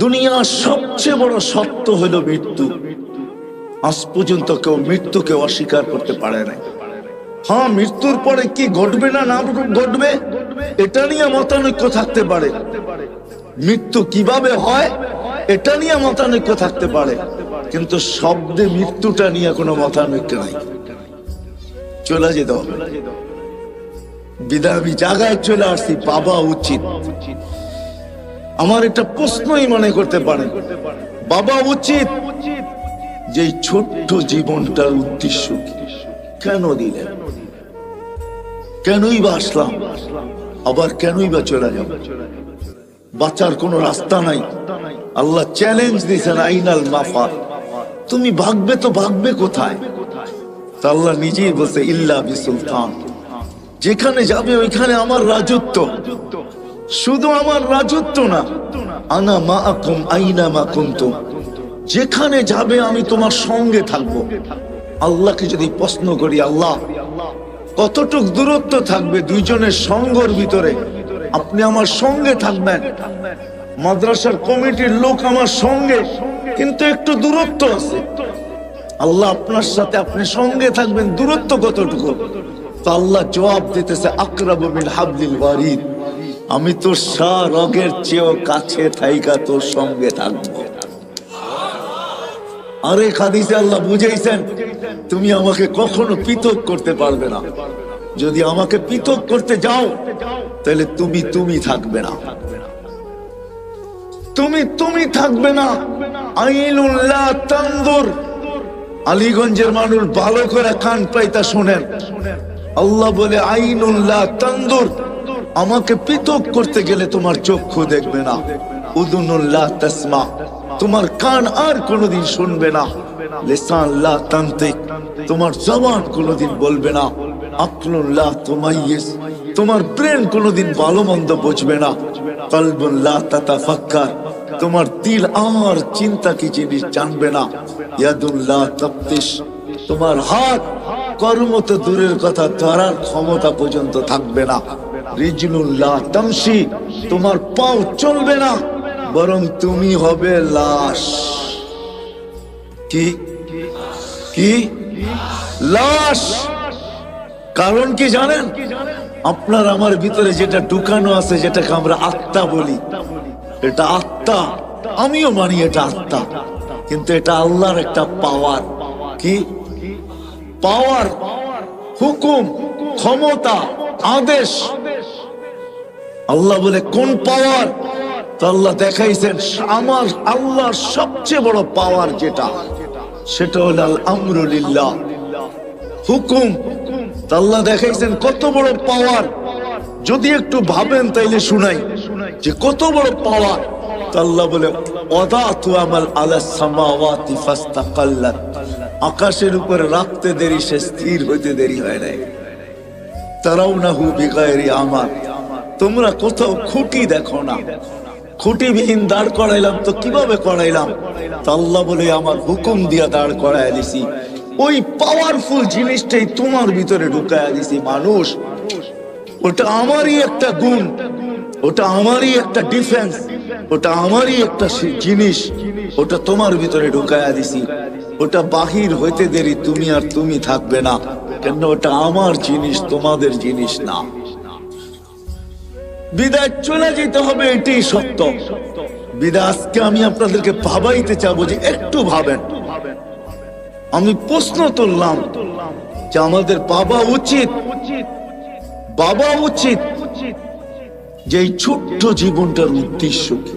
দুনিয়ার সবচেয়ে বড় সত্য হলো মৃত্যু। আজ পর্যন্ত কেউ মৃত্যুকে অস্বীকার করতে পারে না। হ্যাঁ, মৃত্যুর পরে কি ঘটবে না না ঘটবে এটা নিয়ে মতানৈক্য থাকতে পারে, মৃত্যু কিভাবে হয় এটা নিয়ে মতানৈক্য থাকতে পারে, কিন্তু শব্দে মৃত্যুটা নিয়ে কোনো মতানৈক্য নাই। চলে যেতে হবে। বিদায় আমি জায়গায় চলে আসছি, বাবা উচিত। আমার একটা প্রশ্নই মনে করতে পারেন, বাবা উচিত যে ছোট্ট জীবনটার উদ্দেশ্য কি? কেন দিলেন? কেনই বা আসলাম, আবার কেনই বা চলে যাব? বাঁচার কোন রাস্তা নাই। আল্লাহ চ্যালেঞ্জ দিয়েছেন, আইনাল মাফার, তুমি ভাগবে তো ভাগবে কোথায়? আল্লাহ নিজেই বলছে, ইল্লা বিসুলতান, যেখানে যাবে ওইখানে আমার রাজত্ব। শুধু আমার রাজত্ব না, আনা মাআকুম আইনা মা কুনতুম, যেখানে যাবে আমি তোমার সঙ্গে থাকবো। আল্লাহকে যদি প্রশ্ন করি, আল্লাহ কতটুক দূরত্ব থাকবে দুইজনের সঙ্গের ভিতরে, আপনি আমার সঙ্গে থাকবেন? মাদ্রাসার কমিটির লোক আমার সঙ্গে, কিন্তু একটু দূরত্ব আছে। আল্লাহ আপনার সাথে আপনি সঙ্গে থাকবেন, দূরত্ব কতটুকু? তো আল্লাহ জবাব দিতেছে, আকরাবু মিন হাবলিল ওয়ারিদ, আমি তোর রগের চেয়েও কাছে থাইকা তোর সঙ্গে থাকবো। আরে হাদিসে আল্লাহ বুঝাইছেন, তুমি আমাকে কখনো পৃথক করতে পারবে না। যদি আমাকে পৃথক করতে যাও তাহলে তুমি থাকবে না, তুমি থাকবে না। আইনুল্লাহ তানদুর, আলীগঞ্জের মানুষ ভালো করে কান পাইতা শোনেন। আল্লাহ বলে, আইনুল্লাহ তানদুর, আমাকে পৃথক করতে গেলে তোমার চক্ষু দেখবে না। উযুনুল্লাহ তাসমা, তোমার কান আর কোনোদিন শুনবে না। লিসান লা তানতিক, তোমার জবান কোনোদিন বলবে না। আকলুল্লাহ তুমাইয়িজ, তোমার ব্রেন কোনোদিন ভালো মন্দ বুঝবে না। কলবুন লা তাতাফাক্কার, তোমার দিল আর চিন্তা কি জিনিস জানবে না। ইয়াদুল্লাহ তাফতিশ, তোমার হাত কর্ম তো দূরের কথা, ধরার ক্ষমতা পর্যন্ত থাকবে না। রিজলুল্লাহ তামশি, তোমার পাও চলবে না, বরং তুমি হবে লাশ। কি কি লাশ? কারণ কি জানেন? আপনার আমার ভিতরে যেটা ঢুকানো আছে, যেটাকে আমরা আত্মা বলি, এটা আত্মা, আমিও মানি এটা আত্মা, কিন্তু এটা আল্লাহর একটা পাওয়ার। কি পাওয়ার? হুকুম, ক্ষমতা, আদেশ। আল্লাহ বলে কোন পাওয়ার? তো আল্লাহ দেখাইছেন, আমার আল্লাহর সবচেয়ে বড় পাওয়ার যেটা, সেটা হল আল আমরু লিল্লাহ, হুকুম। তো আল্লাহ দেখাইছেন কত বড় পাওয়ার। যদি একটু ভাবেন তাইলে শুনাই যে কত বড় পাওয়ার। তো আল্লাহ বলে, ওয়াদাতু আমাল আলাস সামাওয়াতি ফাস্তাকাল্লাত, আকাশের উপরে রাখতে দেরি, সে স্থির হইতে দেরি হয় নাই। তারাউনাহু বিগাইরি আমাল, তোমরা কোথাও খুঁটি দেখো না। খুঁটিবিহীন দাঁড় করাইলাম, তো কিভাবে করাইলাম? তা আল্লাহ বলে, আমার হুকুম দিয়া দাঁড় করাইয়া দিছি। ওই পাওয়ারফুল জিনিসটাই তোমার ভিতরে ঢুকাইয়া দিছি। মানুষ, ওটা আমারই একটা গুণ, ওটা আমারই একটা ডিফেন্স, ওটা আমারই একটা জিনিস, ওটা তোমার ভিতরে ঢুকাইয়া দিছি। ওটা বাহির হইতে দেরি, তুমি আর তুমি থাকবে না, কেন ওটা আমার জিনিস, তোমাদের জিনিস না। বিদায় চলে যেতে হবে, এটাই সত্য। বিদায় আজকে আমি আপনাদেরকে ভাবাইতে চাবো যে একটু ভাবেন। আমি প্রশ্ন তুললাম যে আমাদের বাবা উচিত যে এই ছোট্ট জীবনটার উদ্দেশ্য কি?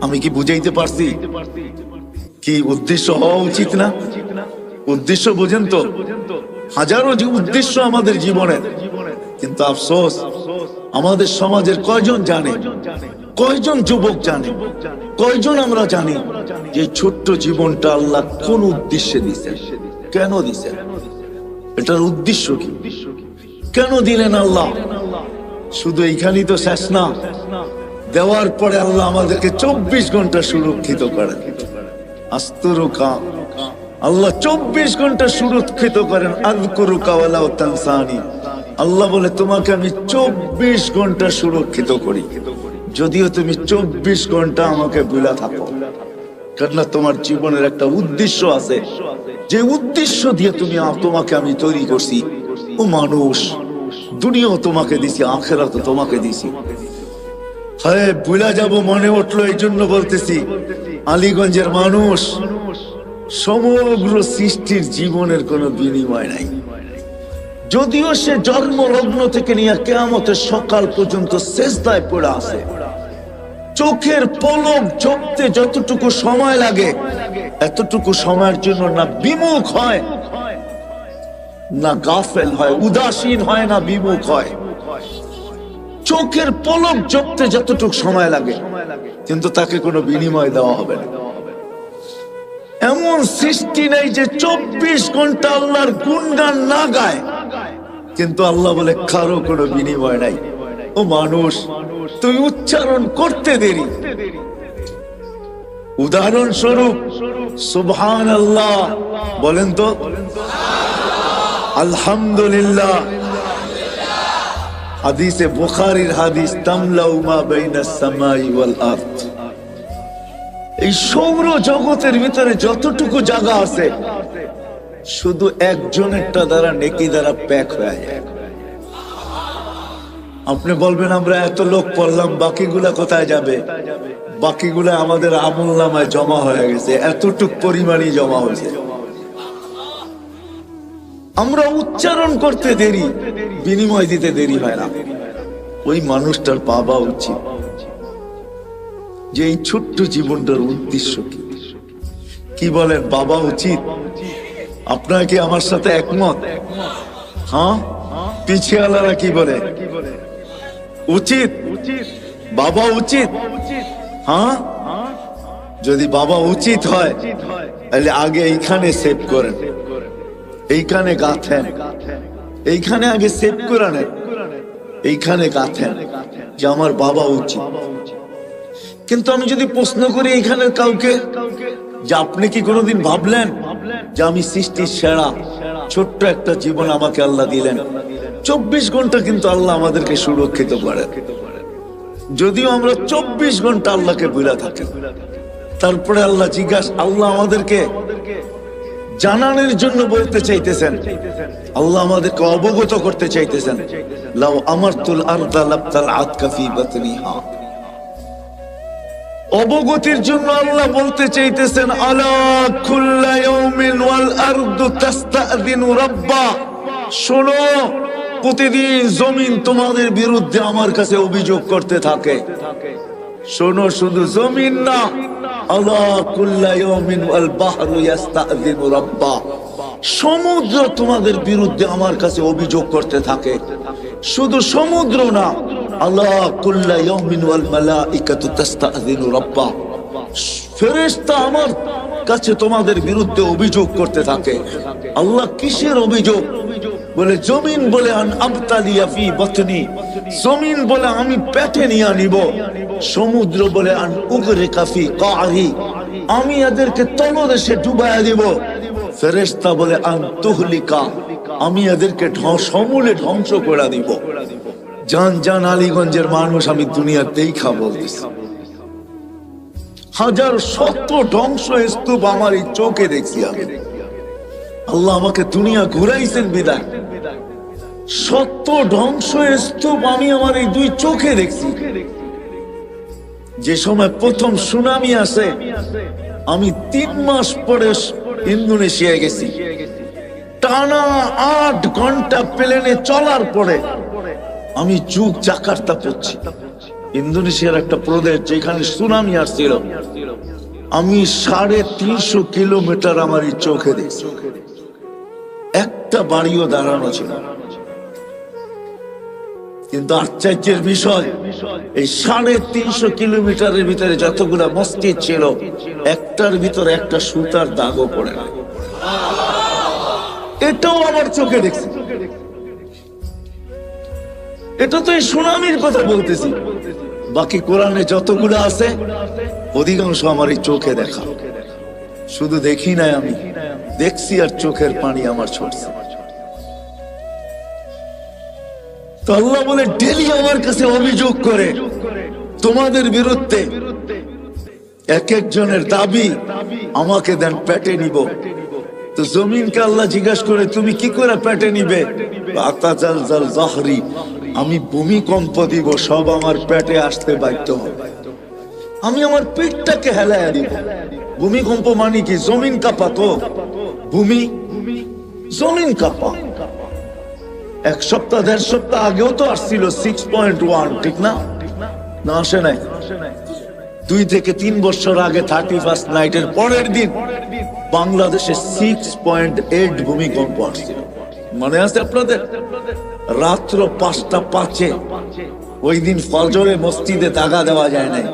আমি কি বুঝাইতে পারছি? কি উদ্দেশ্য হওয়া উচিত না? উদ্দেশ্য বোঝেন তো? হাজারো উদ্দেশ্য আমাদের জীবনে, কিন্তু আফসোস আমাদের সমাজের কয়জন জানে, কয়জন যুবক জানে, কয়জন আমরা জানি যে ছোট্ট জীবনটা আল্লাহ কোন উদ্দেশ্যে দিছেন, কেন দিছেন, এটার উদ্দেশ্য কি, কেন দিলেন আল্লাহ? শুধু এইখানেই তো শেষ না, দেওয়ার পরে আল্লাহ আমাদেরকে 24 ঘন্টা সুরক্ষিত করেন। আস্তুরুকা, আল্লাহ 24 ঘন্টা সুরক্ষিত করেন। আযকুরুকা ওয়ালা তানসানি, আল্লাহ বলে তোমাকে আমি 24 ঘন্টা সুরক্ষিত করি। যদিও তুমি 24 ঘন্টা আমাকে ভুলা থাকো, কেননা তোমার জীবনের একটা উদ্দেশ্য আছে, যে উদ্দেশ্য দিয়ে তোমাকে আমি তৈরি করছি। ও মানুষ, দুনিয়াও তোমাকে দিছি, আখিরাতও তোমাকে দিছি। হ্যাঁ, ভুলা যাব মনে উঠলো, এই জন্য বলতেছি, আলীগঞ্জের মানুষ, সমগ্র সৃষ্টির জীবনের কোনো বিনিময় নাই। যদিও সে জন্মলগ্ন থেকে নিয়ে কিয়ামতের সকাল পর্যন্ত সেজদায় পড়ে আছে, চোখের পলক ঝপতে যতটুকু সময় লাগে, এতটুকু সময়ের জন্য না বিমুখ হয়, না গাফেল হয়, উদাসীন হয়, না বিমুখ হয়। চোখের পলক ঝপতে যতটুকু সময় লাগে, কিন্তু তাকে কোনো বিনিময় দেওয়া হবে না। এমন সৃষ্টি নেই যে 24 ঘন্টা আল্লাহর গুণগান না গায়, কিন্তু আল্লাহ বলে কারো কোনো বিনিময় নাই। ও মানুষ, তুই উচ্চারণ করতে দেরি। উদাহরণস্বরূপ সুবহানাল্লাহ বলেন তো, আলহামদুলিল্লাহ। হাদিসে বুখারীর হাদিস, তামলাউ মা বাইনাস সামাই ওয়াল আরদ। এই সৌর জগতের ভিতরে যতটুকু জায়গা আছে, শুধু একজনেরটা দ্বারা নেকি দ্বারা প্যাক হয়ে যায়। আপনি বলবেন আমরা এত লোক পড়লাম, বাকিগুলা কোথায় যাবে? বাকিগুলা আমাদের আমলনামায় জমা হয়ে গেছে, এতটুক পরিমাণই জমা হয়েছে। আমরা উচ্চারণ করতে দেরি, বিনিময় দিতে দেরি হয় না। ওই মানুষটার পাওয়া উচিত যে এই ছোট্ট জীবনটার উদ্দেশ্য কি। কি বলেন, বাবা উচিত? আপনারা কি আমার সাথে একমত? হ্যাঁ, পিছিয়ালারা কি বলে? উচিত, বাবা উচিত। হ্যাঁ, যদি বাবা উচিত হয় তাহলে আগে এইখানে সেভ করেন, এইখানে গাঁথেন, এইখানে আগে সেভ করে নেন, এইখানে গাঁথেন যে আমার বাবা উচিত। কিন্তু আমি যদি প্রশ্ন করি এইখানে কাউকে যে আপনি কি কোনোদিন ভাবলেন যে আমি সৃষ্টির সেরা, ছোট্ট একটা জীবন আমাকে আল্লাহ দিলেন, 24 ঘন্টা কিন্তু আল্লাহ আমাদেরকে সুরক্ষিত করেন। যদিও আমরা 24 ঘন্টা আল্লাহকে ভুলে থাকি, তারপরে আল্লাহ আল্লাহ আমাদেরকে জানানোর জন্য বলতে চাইতেছেন, আল্লাহ আমাদেরকে অবগত করতে চাইতেছেন, লাউ আমারতুল আরদা লাবতাল আতকা ফি বাতনিহা। অবগতির জন্য আল্লাহ বলতে চাইতেছেন, আলা কুল্লা ইয়াউমিন ওয়াল আরদু তাস্তাযিনু রাব্বা। শোনো, প্রতিদিন জমিন তোমাদের বিরুদ্ধে আমার কাছে অভিযোগ করতে থাকে। শোনো, শুধু জমিন না, আলা কুল্লা ইয়াউমিন ওয়াল বাহরু ইস্তাযিনু রাব্বা। সমুদ্র তোমাদের বিরুদ্ধে আমার কাছে অভিযোগ করতে থাকে। শুধু সমুদ্র না, আলা কুল্লা ইয়াউমিন ওয়াল মালাইকাতু তাস্তাযিনু রাব্বা। ফেরেশতা আমার কাছে তোমাদের বিরুদ্ধে অভিযোগ করতে থাকে। আল্লাহ কিসের অভিযোগ? বলে জমিন বলে আন আবতালিয়া ফি বাতনি, জমিন বলে আমি পেটে নিয়ে নিব। সমুদ্র বলে আন উগরিকা ফি কারি, আমি এদেরকে তলদেশে ডুবাইয়া দিব। ফেরেশতা বলে আন তুহলিকা, আমি এদেরকে সমূলে ধ্বংস করে দিব। জান জান আলীগঞ্জের মানুষ, আমি দুনিয়াতেই বলতেছি, হাজার শত ধ্বংস স্তূপ আমার এই চোখে দেখছি আমি। আল্লাহ আমাকে দুনিয়া ঘুরাইছেন বিদায়, শত ধ্বংস স্তূপ আমি আমার এই দুই চোখে দেখছি। যে সময় প্রথম সুনামি আসে, আমি 3 মাস পরে ইন্দোনেশিয়া গেছি। টানা 8 ঘন্টা প্লেনে চলার পরে আমি জাকার্তা পড়ছি, ইন্দোনেশিয়ার একটা প্রদেশ যেখানে সুনামি আসছিল। আমি 350 কিলোমিটার আমার এই চোখে দেখছি, একটা বাড়িও দাঁড়ানো ছিল। কিন্তু আশ্চর্যের বিষয়, এই 350 কিলোমিটারের ভিতরে যতগুলা মসজিদ ছিল, একটার ভিতরে একটা সুতার দাগও পড়ে না। এটাও আমার চোখে দেখছি। এটা তো এই সুনামির কথা বলতেছি। বাকি কোরআনে যতগুলো আছে অধিকাংশ আমার এই চোখে দেখা। শুধু দেখি নাই, আমি দেখছি আর চোখের পানি আমার ছড়ছে। তো আল্লাহ বলে ডেলি আমার কাছে অভিযোগ করে, তোমাদের বিরুদ্ধে এক একজনের দাবি আমাকে দেন পেটে নিব। তো জমিনকে আল্লাহ জিজ্ঞাসা করে তুমি কি করে পেটে নিবে? আমি ভূমিকম্প দিব, সব আমার পেটে আসতে বাধ্য হবে। আমি আমার পেটটাকে হেলায়া দিব। ভূমিকম্প মানে কি? জমিন কাঁপা। তো ভূমি জমিন কাঁপা। এক সপ্তাহ 1.5 সপ্তাহ আগেও তো আসছিল 6.1, ঠিক না? না আসে নাই? 2 থেকে 3 বছর আগে 31st নাইটের পরের দিন বাংলাদেশে 6.8 ভূমিকম্প আসছিল। মনে আছে আপনাদের? রাত্র 5টা 5-এ ওই দিন ফজরে মসজিদে দাগা দেওয়া যায় নাই,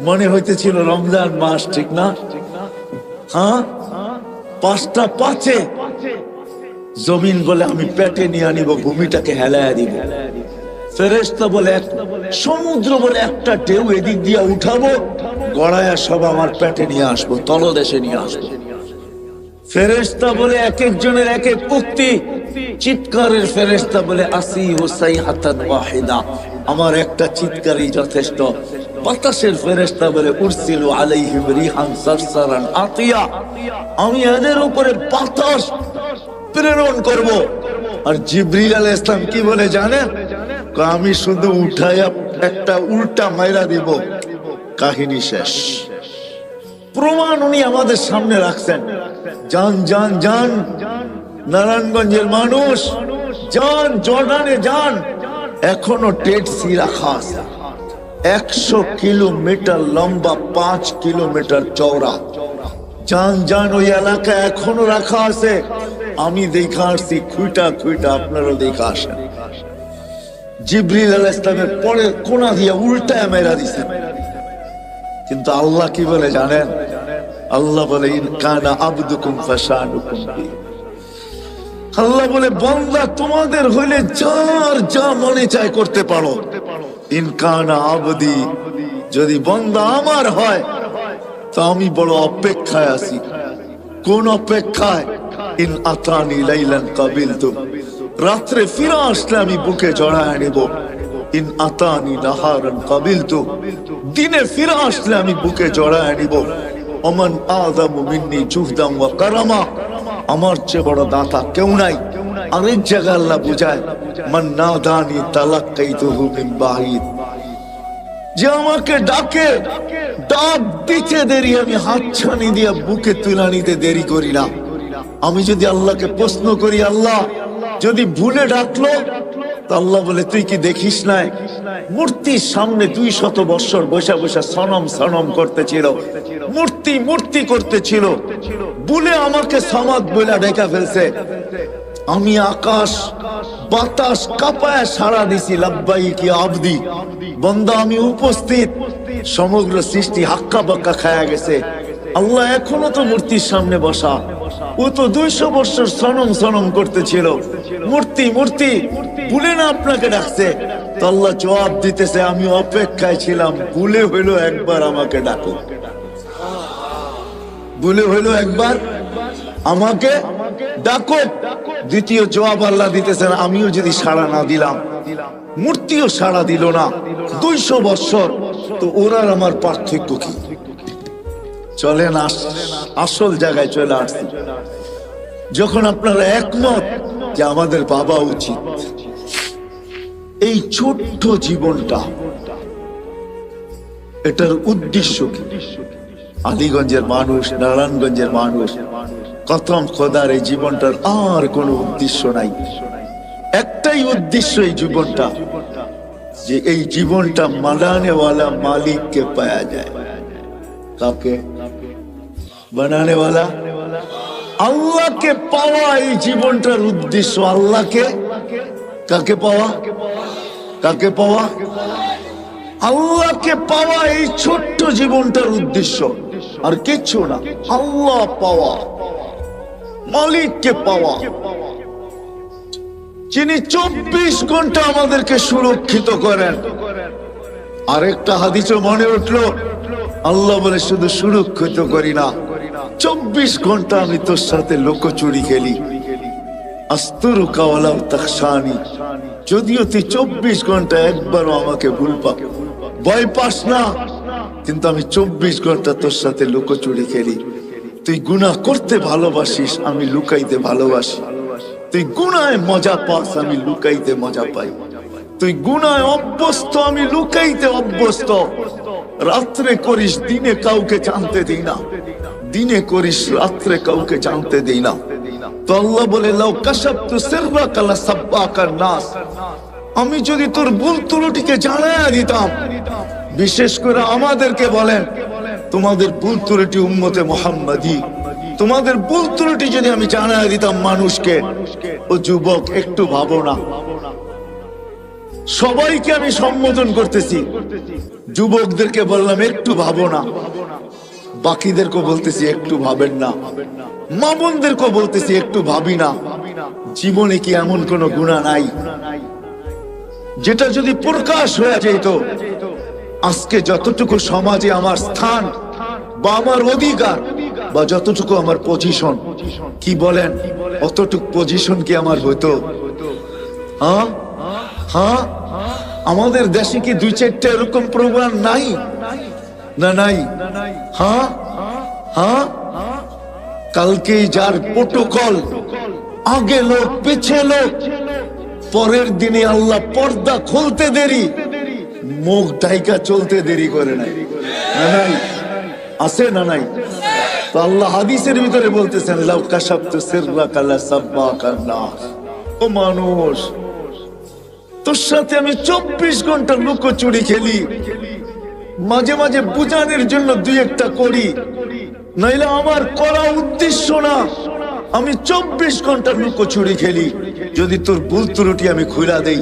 মনে হইতেছিল রমজান মাস, ঠিক না? হ্যাঁ, 5টা 5-এ জমিন বলে আমি পেটে নিয়ে আনিব, ভূমিটাকে হেলায়া দিব। ফেরেশতা বলে সমুদ্র বলে একটা ঢেউ এদিক দিয়ে উঠাবো, গড়ায়া সব আমার পেটে নিয়ে আসবো, তলদেশে নিয়ে আসবো। ফেরেশতা বলে এক একজনের এক এক উক্তি। চিৎকারের ফেরেশতা বলে আসি হুসাই হাতান ওয়াহিদা, আমার একটা চিৎকারই যথেষ্ট। বাতাসের ফেরেশতা বলে উরসিলু আলাইহিম রিহান সারসারান আতিয়া, আমি এদের উপরে বাতাস প্রেরণ করব। আর জিবরিল আলাইহিস সালাম কি বলে জানেন? আমি শুধু উঠায়া একটা উল্টা মাইরা দিব, কাহিনী শেষ। প্রমাণ উনি আমাদের সামনে রাখছেন। যান যান যান নারায়ণগঞ্জের মানুষ, যান জর্ডানে যান, এখনো ডেড সি রাখা আছে। 100 কিলোমিটার লম্বা, 5 কিলোমিটার চওড়া। যান যান, ওই এলাকা এখনো রাখা আছে। আমি দেখা আসছি খুঁটা খুঁটা, আপনারও দেখা আসেন। জিবরিল আলাইহিস সালামের পরের কোনা দিয়ে উল্টায় মেরা দিছেন। কিন্তু আল্লাহ কি বলে জানেন? আল্লাহ বলে ইন কানা আবদুকুম ফাশানুকুম বি। আল্লাহ বলে বান্দা তোমাদের হইলে যার যা মনে চায় করতে পারো। ইন কানা আবদি, যদি বান্দা আমার হয় তো আমি বড় অপেক্ষায় আছি। কোন অপেক্ষায়? ইন আতানি লাইলান কাবিলতু, রাত্রে ফিরে আসলে আমি বুকে জড়ায় নেব। ইন আতানি নাহারান কাবিলতু, দিনে ফিরে আসলে আমি বুকে জড়ায় নিব। ওমান আযামু মিন্নি জুহদান ওয়া কারামা, আমার চেয়ে বড় দাতা কেউ নাই। আরেক জায়গায় আল্লাহ বুঝায় মান নাদানি তালাক্কাইতুহু মিন বাঈদ, যে আমাকে ডাকে, ডাক দিতে দেরি, আমি হাতছানি দিয়ে বুকে তুলে নিতে দেরি করি না। আমি যদি আল্লাহকে প্রশ্ন করি, আল্লাহ যদি ভুলে ডাকলো, তো আল্লাহ বলে তুই কি দেখিস নাই মূর্তির সামনে 200 বছর বসে বসে সনম সনম করতেছিল, মূর্তি মূর্তি করতেছিল, ভুলে আমাকে সমাদ বলে ডেকে ফেলছে। আমি আকাশ বাতাস কাঁপায় সাড়া দিছি, লাব্বাইকি আবদি, বান্দা আমি উপস্থিত। সমগ্র সৃষ্টি হাক্কা বাক্কা খায়া গেছে। আল্লাহ এখনো তো মূর্তির সামনে বসা, ও তো 200 বছর সনম সনম করতেছিল, মূর্তি মূর্তি, ভুলে না আপনাকে ডাকছে। তো আল্লাহ জবাব দিতেছে আমি অপেক্ষায় ছিলাম, ভুলে হইলো একবার আমাকে ডাকো, ভুলে হইলো একবার আমাকে ডাকো। দ্বিতীয় জবাব আল্লাহ দিতেছেন আমিও যদি সাড়া না দিলাম, মূর্তিও সাড়া দিল না 200 বছর, তো ওরার আমার পার্থক্য কি? চলেন আসল জায়গায় চলে আসছি। যখন আপনারা একমত যে আমাদের বাবা উচিত, এই ছোট্ট জীবনটা, এটার উদ্দেশ্য কি? আলীগঞ্জের মানুষ, নারায়ণগঞ্জের মানুষ, কসম খোদার এই জীবনটার আর কোনো উদ্দেশ্য নাই। একটাই উদ্দেশ্য এই জীবনটা, যে এই জীবনটা বানানেওয়ালা মালিককে পাওয়া যায়। কাকে? বানানেওয়ালা আল্লাহকে পাওয়া, এই জীবনটার উদ্দেশ্য। আল্লাহকে কাকে পাওয়া? কাকে পাওয়া? আল্লাহকে পাওয়া, এই ছোট্ট জীবনটার উদ্দেশ্য, আর কিচ্ছু না। আল্লাহ পাওয়া, মালিককে পাওয়া, যিনি 24 ঘন্টা আমাদেরকে সুরক্ষিত করেন। আরেকটা হাদিসে মনে উঠলো, আল্লাহ বলে শুধু সুরক্ষিত করি না, 24 ঘন্টা আমি তোর সাথে লুকোচুরি খেলি। আস্তুরুকা ওয়ালাউ তাখশানি, যদিও তুই 24 ঘন্টা একবারও আমাকে ভয় পাস না, কিন্তু আমি 24 ঘন্টা তোর সাথে লুকোচুরি খেলি। তুই গুনাহ করতে ভালোবাসিস, আমি লুকাইতে ভালোবাসি। তুই গুনায় মজা পাস, আমি লুকাইতে মজা পাই। তুই গুনায় অভ্যস্ত, আমি লুকাইতে অভ্যস্ত। রাত্রে করিস, দিনে কাউকে জানতে দিই না। দিনে করিস, রাত্রে কাউকে জানতে দিই না। তো আল্লাহ বলে, লাউ কাশাফতু সিররাকা লাসাব্বাকান নাস, আমি যদি তোর ভুল ত্রুটিকে জানাইয়া দিতাম। বিশেষ করে আমাদেরকে বলেন, তোমাদের ভুল ত্রুটি উম্মতে মুহাম্মাদি, তোমাদের ভুল ত্রুটি যদি আমি জানাইয়া দিতাম মানুষকে, ও যুবক একটু ভাবো না। সবাইকে আমি সম্বোধন করতেছি, যুবকদেরকে বললাম একটু ভাবো না, বাকিদেরকে বলতেছি একটু ভাবেন না, মা বোনদেরকে বলতেছি একটু ভাবি না। জীবনে কি এমন কোন গুনাহ নাই যেটা যদি প্রকাশ হয়ে যেত, আজকে যতটুকু সমাজে আমার স্থান বা আমার অধিকার বা যতটুকু আমার পজিশন, কি বলেন অতটুকু পজিশন কি আমার হতো? হ্যাঁ হ্যাঁ, আমাদের দেশে কি 2-4টা এরকম প্রোগ্রাম নাই? না নাই। হ্যাঁ হ্যাঁ, কালকে যার প্রোটোকল, আগে লোক পিছে লোক, পরের দিনে আল্লাহ পর্দা খুলতে দেরি, মুখ ঢাইকা চলতে দেরি করে নাই। না নাই, আছে না নাই? তো আল্লাহ হাদিসের ভিতরে বলতেছেন, লাউ কাশাফতু সিররাকা লাসাব্বাকান নাস। ও মানুষ, তোর সাথে আমি 24 ঘন্টা লুকোচুরি খেলি, মাঝে মাঝে বুঝানোর জন্য 2-1টা করি, নাইলে আমার করা উদ্দেশ্য না। আমি 24 ঘন্টা লুকোচুরি খেলি। যদি তোর ভুল ত্রুটি আমি খুলা দেই,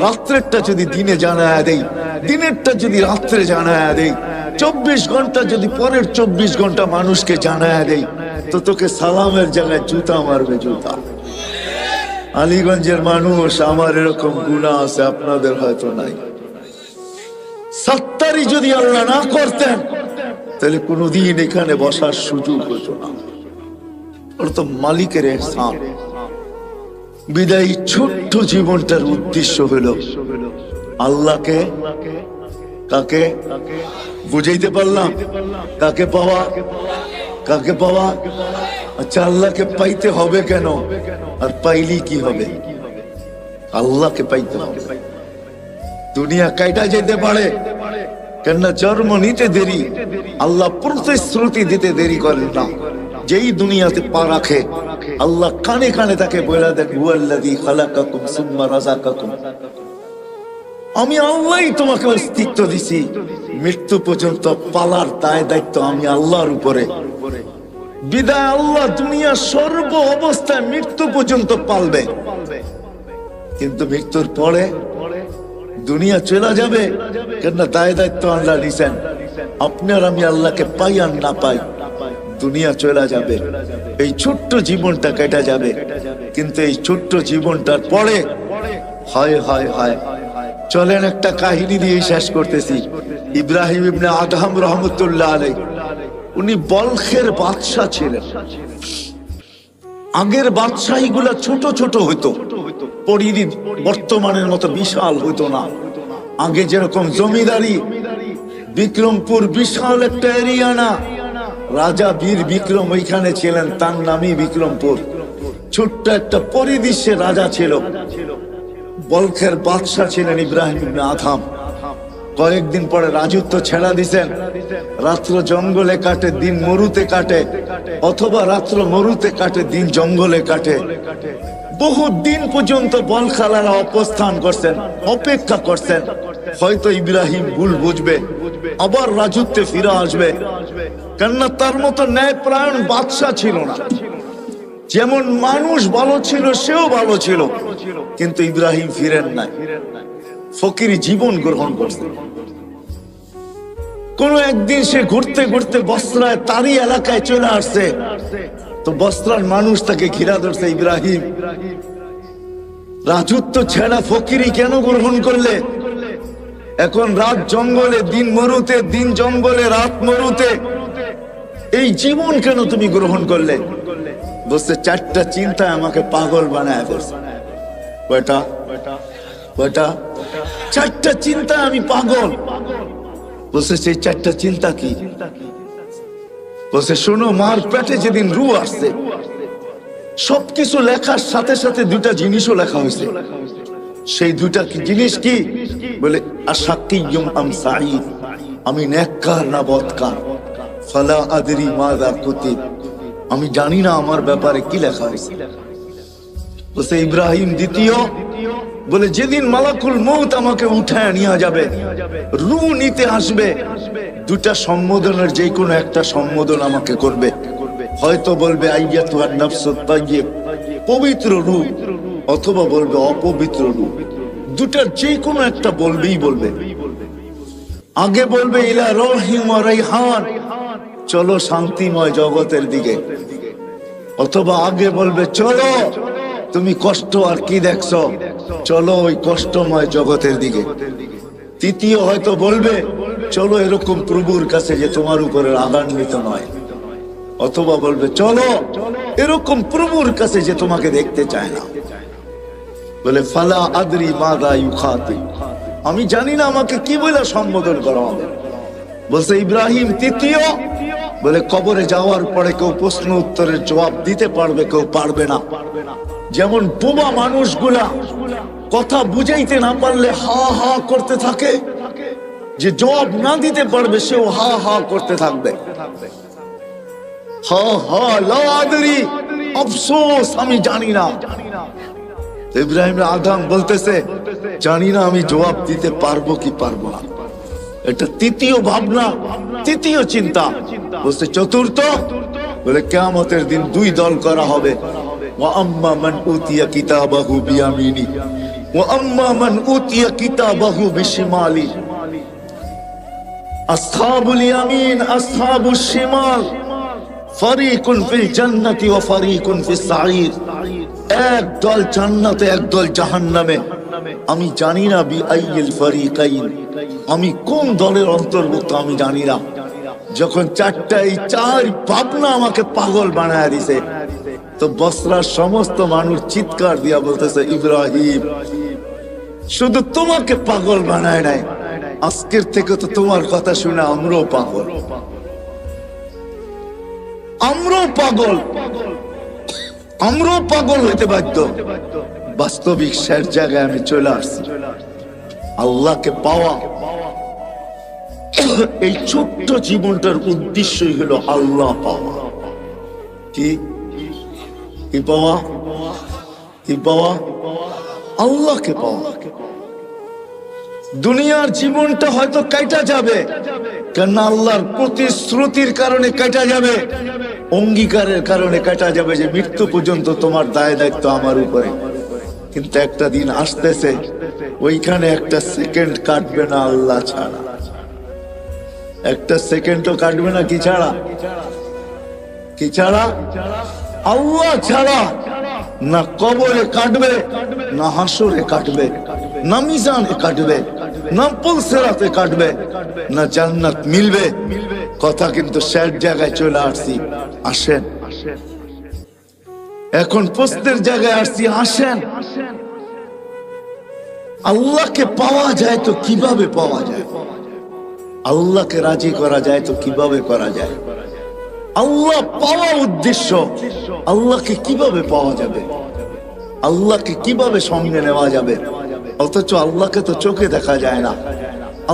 রাত্রেরটা যদি দিনে জানায়া দেই, দিনেরটা যদি রাত্রে জানায়া দেই, 24 ঘন্টা যদি পরের 24 ঘন্টা মানুষকে জানায়া দেই, তো তোকে সালামের জায়গায় জুতা মারবে, জুতা। আলীগঞ্জের মানুষ, আমার এরকম গুনাহ আছে, আপনাদের হয়তো নাই। সত্তারি যদি আল্লাহ না করতেন, তাহলে কোনদিন এখানে বসার সুযোগ হতো না। ওর তো মালিকের ইহসান। বিদায়ী ছোট্ট জীবনটার উদ্দেশ্য হলো আল্লাহকে, কাকে বুঝাইতে পারলাম? কাকে পাওয়া, কাকে পাওয়া? আচ্ছা, আল্লাহকে পাইতে হবে কেন? আর পাইলি কি হবে? আল্লাহকে পাইতে হবে। দুনিয়া কাইটা যেতে পারে, কেননা জন্ম নিতে দেরি, আল্লাহ প্রতিশ্রুতি দিতে দেরি করেন না। যেই দুনিয়াতে পা রাখে, আল্লাহ কানে কানে তাকে বলে দেন, হুয়াল্লাযী খালাকাকুম সুম্মা রাযাকাকুম, আমি আল্লাহই তোমাকে অস্তিত্ব দিছি, মৃত্যু পর্যন্ত পালার দায় দায়িত্ব আমি আল্লাহর উপরে। বিদায় আল্লাহ দুনিয়া সর্ব অবস্থায় মৃত্যু পর্যন্ত পালবে, কিন্তু মৃত্যুর পরে দুনিয়া চলে যাবে, কেননা দায় দায়িত্ব আল্লাহ নিছেন। আপনার আমি আল্লাহকে পাই আর না পাই, দুনিয়া চলে যাবে, এই ছোট্ট জীবনটা কেটে যাবে। কিন্তু এই ছোট্ট জীবনটার পরে হায় হায় হায়, চলেন একটা কাহিনী দিয়ে শেষ করতেছি। ইব্রাহিম ইবনে আদহাম রহমতুল্লাহ আলাইহি, উনি বলখের বাদশা ছিলেন। আগের বাদশাহীগুলা ছোট ছোট হইতো, পরিধি বর্তমানের মতো বিশাল হইতো না। আগে যেরকম জমিদারি, বিক্রমপুর বিশাল একটা এরিয়া না, রাজা বীর বিক্রম ওইখানে ছিলেন, তার নামই বিক্রমপুর। ছোট্ট একটা পরিদৃশ্যে রাজা ছিল, বলখের বাদশা ছিলেন ইব্রাহিম ইবনে আদহাম। কয়েকদিন পরে রাজত্ব ছেড়া দিছেন। রাত্র জঙ্গলে কাটে, দিন মরুতে কাটে, অথবা রাত্র মরুতে কাটে, দিন জঙ্গলে কাটে। বহু দিন পর্যন্ত বলখালারা অবস্থান করছেন, অপেক্ষা করছেন, হয়তো ইব্রাহিম ভুল বুঝবে, আবার রাজত্বে ফিরে আসবে। কেননা তার মতো ন্যায়পরায়ণ বাদশা ছিল না। যেমন মানুষ ভালো ছিল, সেও ভালো ছিল, কিন্তু ইব্রাহিম ফিরেন নাই, ফকিরি জীবন গ্রহণ করছে। কোন একদিন সে ঘুরতে ঘুরতে বস্ত্রায় তারই এলাকায় চলে আসছে, তো বস্ত্রার মানুষ তাকে ঘিরা ধরছে, ইব্রাহিম রাজত্ব ছেড়া ফকিরি কেন গ্রহণ করলে? এখন রাত জঙ্গলে, দিন মরুতে, দিন জঙ্গলে, রাত মরুতে, এই জীবন কেন তুমি গ্রহণ করলে? বলছে, 4টা চিন্তা আমাকে পাগল বানায় ফেলছে। কয়টা? 4টা চিন্তা আমি পাগল। বলছে সেই চারটা চিন্তা কি? বলছে শোনো, মার পেটে যেদিন রু আসছে সবকিছু লেখার সাথে সাথে দুটা জিনিসও লেখা হয়েছে। সেই দুটা কি জিনিস কি? বলে আশাকিয়ুম আম সাঈদ, আমি নেককার না বদকার। ফালা আদরি মাযা কুতিব, আমি জানি না আমার ব্যাপারে কি লেখা হয়েছে। বলছে ইব্রাহিম দ্বিতীয়, বলে যেদিন মালাকুল মউত আমাকে উঠায় নিয়ে যাবে, রু নিতে আসবে, দুটা সম্বোধনের যে কোনো একটা সম্বোধন আমাকে করবে। হয়তো বলবে আইয়াতুহান নাফসুত তাইয়্যিব, পবিত্র রু, অথবা বলবে অপবিত্র রু। দুটার যে কোনো একটা বলবেই বলবে। আগে বলবে ইলা রহিম ওয়া রাইহান, চলো শান্তিময় জগতের দিকে। অথবা আগে বলবে চলো, তুমি কষ্ট আর কি দেখছো, চলো ওই কষ্টময় জগতের দিকে। তৃতীয় হয়তো বলবে চলো এরকম প্রভুর কাছে যে তোমার উপরে রাগান্বিত নয়। অথবা বলবে চলো এরকম প্রভুর কাছে যে তোমাকে দেখতে চায় না। বলে ফালা আদরি মাযা ইউখাতিব, আমি জানি না আমাকে কি বলে সম্বোধন করা হবে। বলছে ইব্রাহিম তৃতীয়, বলে কবরে যাওয়ার পরে কেউ প্রশ্ন উত্তরের জবাব দিতে পারবে, কেউ পারবে না। যেমন বোবা মানুষগুলা কথা বুঝাইতে না পারলে হা হা করতে থাকে, যে জবাব না দিতে পারবে সেও হা হা করতে থাকবে। হা হা লা আদরি, আফসোস আমি জানি না। ইব্রাহিম আদম বলতেছে জানি না আমি জবাব দিতে পারবো কি পারবো না। এটা তৃতীয় ভাবনা, তৃতীয় চিন্তা। বলছে চতুর্থ, বলে কিয়ামতের দিন দুই দল করা হবে। ওয়া আম্মা মান উতিয়া কিতাবাহু বিয়ামিনি ওয়া আম্মা মান উতিয়া কিতাবাহু বিশিমালি। আসহাবুল ইয়ামিন আসহাবুশ শিমাল, ফারিকুন ফিল জান্নাতি ওয়া ফারিকুন ফিস সাঈর। এক দল জান্নাতে, এক দল জাহান্নামে। আমি জানি না বি আইয়িল ফারিকাইন, আমি কোন দলের অন্তর্ভুক্ত আমি জানি না। যখন চার ভাবনা আমাকে পাগল বানায় দিছে, তো বসরার সমস্ত মানুষ চিৎকার দিয়া বলতেছে ইব্রাহিম শুধু তোমাকে পাগল বানায় নাই, আজকের থেকে তো তোমার কথা শুনে আমরাও পাগল, আমরাও পাগল, আমরাও পাগল হইতে বাধ্য। বাস্তবিক শেষ জায়গায় আমি চলে আসছি। আল্লাহকে পাওয়া, এই ছোট্ট জীবনটার উদ্দেশ্যই হলো আল্লাহ পাওয়া। কি কি পাওয়া? কি পাওয়া? আল্লাহকে পাওয়া। দুনিয়ার জীবনটা হয়তো কাটা যাবে, কেন আল্লাহর প্রতিশ্রুতির কারণে কাটা যাবে, অঙ্গীকারের কারণে কাটা যাবে যে মৃত্যু পর্যন্ত তোমার দায় দায়িত্ব আমার উপরে। কিন্তু একটা দিন আসতেছে, ওইখানে একটা সেকেন্ড কাটবে না আল্লাহ ছাড়া, একটা সেকেন্ডও কাটবে না। কি ছাড়া? কি ছাড়া? আল্লাহ ছাড়া। না কবরে কাটবে, না হাসরে কাটবে, না মিজানে কাটবে, না পুলসিরাতে কাটবে, না জান্নাত মিলবে। কথা কিন্তু শেষ জায়গায় চলে আসছি। আসেন, এখন প্রশ্নের জায়গায় আসছি। আসেন, আল্লাহকে পাওয়া যায় তো কিভাবে পাওয়া যায়? আল্লাহকে রাজি করা যায় তো কিভাবে করা যায়? আল্লাহ পাওয়া উদ্দেশ্য, আল্লাহকে কিভাবে পাওয়া যাবে? আল্লাহকে কিভাবে সঙ্গে নেওয়া যাবে? অথচ আল্লাহকে তো চোখে দেখা যায় না,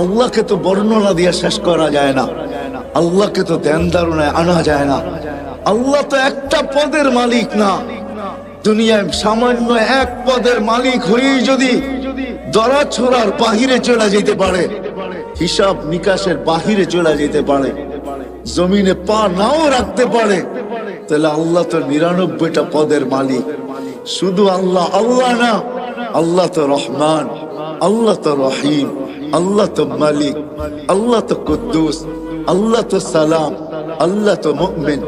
আল্লাহকে তো বর্ণনা দিয়ে শেষ করা যায় না, আল্লাহকে তো ধ্যান ধারণায় আনা যায় না। আল্লাহ তো একটা পদের মালিক না। দুনিয়ায় সামান্য এক পদের মালিক হয়েই যদি দরা ছোড়ার বাহিরে চলে যেতে পারে, হিসাব নিকাশের বাহিরে চলে যেতে পারে, জমিনে পা নাও রাখতে পারে, তাহলে আল্লাহ তো ৯৯টা পদের মালিক। শুধু আল্লাহ আল্লাহ না, আল্লাহ তো রহমান, আল্লাহ তো রহিম, আল্লাহ তো মালিক, আল্লাহ তো কুদ্দুস, আল্লাহ তো সালাম, আল্লাহ তো মুমিন,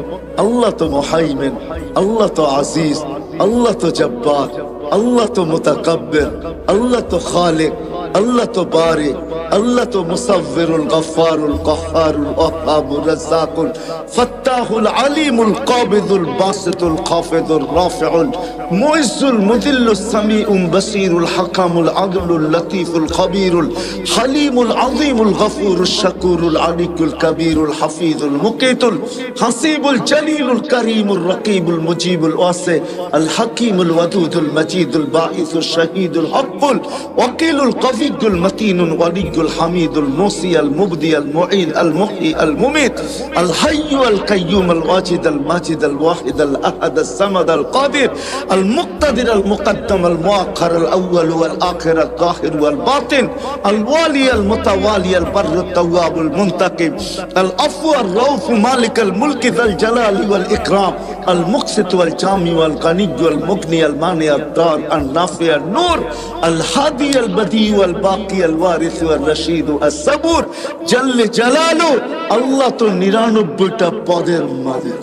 আল্লাহ তো মুহাইমিন, আল্লাহ তো আজিজ, আল্লাহ তো জব্বার, আল্লাহ তো মুতাকাব্বির, আল্লাহ তো খালিক, আল্লাহ তো বারি, আল্লাহ তো মুসাব্বিরুল গফফারুল কাহ্হারুল ওয়াহ্হাবুর রাজ্জাকুল ফাত্তাহুল আলিমুল কাবিদুল বাসিতুল খাফিদুর রাফিউল মুইজ্জুল মুযিল্লুস সামিউম বাসীরুল হাকামুল আদলুল লতীফুল খবীরুল হালিমুল আযীমুল গফুরুশ শাকুরুল আলিকুল কবীরুল হাফিজুল মুকিতুল হাসিবুল জলিলুল করিমুর রকিবুল মুজিবুল ওয়াসি আল হাকিমুল ওয়াদুদুল মজিদুল বাঈসুশ শাহীদুল হক্কুল ওয়াকিলুল কবিয়্যুল মতিনুল ওয়ালিয়্যুল হামিদুল মুসি আল মুবদি আল মুঈদ আল মুহয়ি আল মুমীত আল হাইয়্যু আল কাইয়্যুম আল ওয়াজিদ আল মাজিদ আল ওয়াহিদ আল আহাদ আল সামাদ আল কাদির আল মুক্তাদির আল মুকদ্দম আল মুআক্খার আল আউয়াল ওয়াল আখির আল যাহির ওয়াল বাতিন আল ওয়ালি আল মুতাওয়ালি আল বাররু التواب المنتقم العفو الرؤوف مالك الملك ذا الجلال والإكرام المقسط والجامع والغني والمغني المانع الضار النافع النور الهادي البديع والباقي الوارث والرشيد الصبور جل جلاله الله তো 99টা পদের মালিক।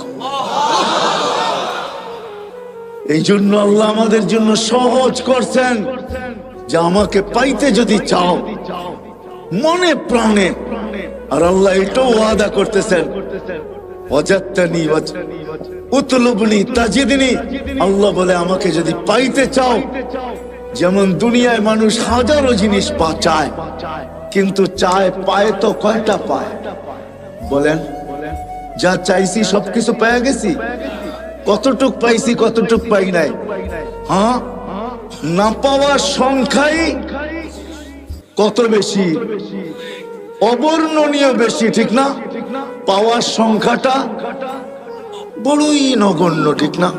এই জন্য আল্লাহ আমাদের জন্য সহজ করছেন যে আমাকে পাইতে যদি চাও মনে প্রাণে, আর আল্লাহ এটাও ওয়াদা করতেছেন ওয়াজাদতানি উতলুবনি তাজিদনি, আল্লাহ বলে আমাকে যদি পাইতে চাও, যেমন দুনিয়ায় মানুষ হাজারো জিনিস চায়, কিন্তু চায় পায় তো কয়টা পায় বলেন? যা চাইছি সবকিছু পেয়ে গেছি? কতটুক পাইছি কতটুক পাই নাই? হ্যাঁ, না পাওয়ার সংখ্যাই কত বেশি, অবর্ণনীয় বেশি, ঠিক না? পাওয়ার সংখ্যাটা বড়ই নগণ্য, ঠিক না?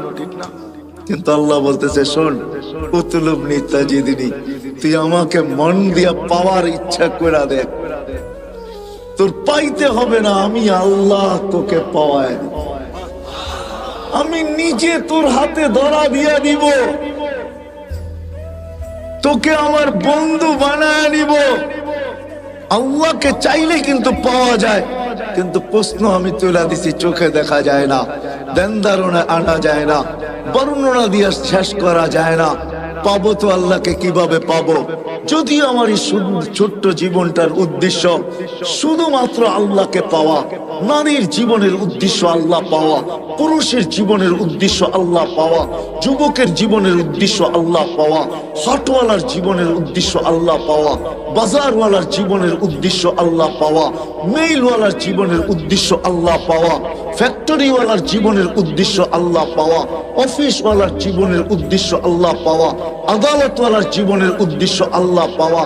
কিন্তু আল্লাহ বলতেছে শোন, উতলুবনি তাজিদনি, তুই আমাকে মন দিয়া পাওয়ার ইচ্ছা করে দেখ, তোর পাইতে হবে না, আমি আল্লাহ তোকে পাওয়ায়, আমি নিজে তোর হাতে ধরা দিয়া দিব, তোকে আমার বন্ধু বানায় নিব। আল্লাহকে চাইলে কিন্তু পাওয়া যায়, কিন্তু প্রশ্ন আমি তুলে দিছি, চোখে দেখা যায় না, ধ্যান ধারণা আনা যায় না, বর্ণনা দিয়ে শেষ করা যায় না। পাবো তো আল্লাহকে কিভাবে পাবো? যদি আমার এই ছোট্ট জীবনটার উদ্দেশ্য শুধুমাত্র আল্লাহকে পাওয়া, নারীর জীবনের উদ্দেশ্য আল্লাহ পাওয়া, পুরুষের জীবনের উদ্দেশ্য আল্লাহ পাওয়া, যুবকের জীবনের উদ্দেশ্য আল্লাহ পাওয়া, হাটওয়ালার জীবনের উদ্দেশ্য আল্লাহ পাওয়া, বাজারওয়ালার জীবনের উদ্দেশ্য আল্লাহ পাওয়া, মেইলওয়ালার জীবনের উদ্দেশ্য আল্লাহ পাওয়া, ফ্যাক্টরিওয়ালার জীবনের উদ্দেশ্য আল্লাহ পাওয়া, অফিসওয়ালার জীবনের উদ্দেশ্য আল্লাহ পাওয়া, আদালতওয়ালার জীবনের উদ্দেশ্য আল্লাহ পাওয়া,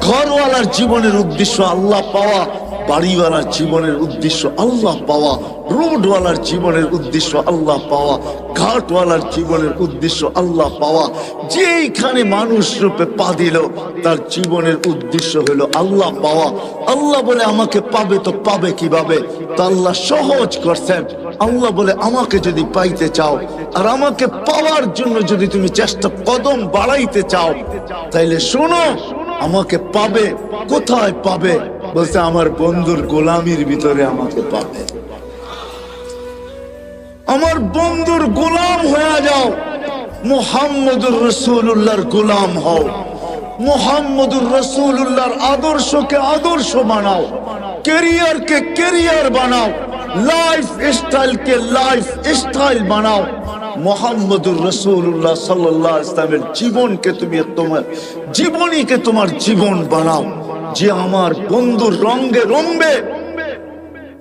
ঘরওয়ালার জীবনের উদ্দেশ্য আল্লাহ পাওয়া, বাড়িওয়ালার জীবনের উদ্দেশ্য আল্লাহ পাওয়া, রোডওয়ালার জীবনের উদ্দেশ্য আল্লাহ পাওয়া, ঘাটওয়ালার জীবনের উদ্দেশ্য আল্লাহ পাওয়া। যেইখানে মানুষ রূপে পা দিল তার জীবনের উদ্দেশ্য হলো আল্লাহ পাওয়া। আল্লাহ বলে আমাকে পাবে তো পাবে কিভাবে? তা আল্লাহ সহজ করছেন। আল্লাহ বলে আমাকে যদি পাইতে চাও আর আমাকে পাওয়ার জন্য যদি তুমি চেষ্টা কদম বাড়াইতে চাও, তাইলে শোনো, আমাকে পাবে। কোথায় পাবে? বলছে আমার বন্ধুর গোলামির ভিতরে আমাকে পাবে। আমার বন্ধুর গোলাম হয়ে যাও, মুহাম্মদুর রাসূলুল্লাহর গোলাম হও, মুহাম্মদুর রাসূলুল্লাহর আদর্শকে আদর্শ বানাও, ক্যারিয়ারকে ক্যারিয়ার বানাও, লাইফ স্টাইলকে লাইফ স্টাইল বানাও। মুহাম্মদুর রাসূলুল্লাহ সাল্লাল্লাহু আলাইহি ওয়াসাল্লামের জীবনকে তুমি তোমার জীবনীকে তোমার জীবন বানাও, যে আমার বন্ধুর রঙে রঙবে।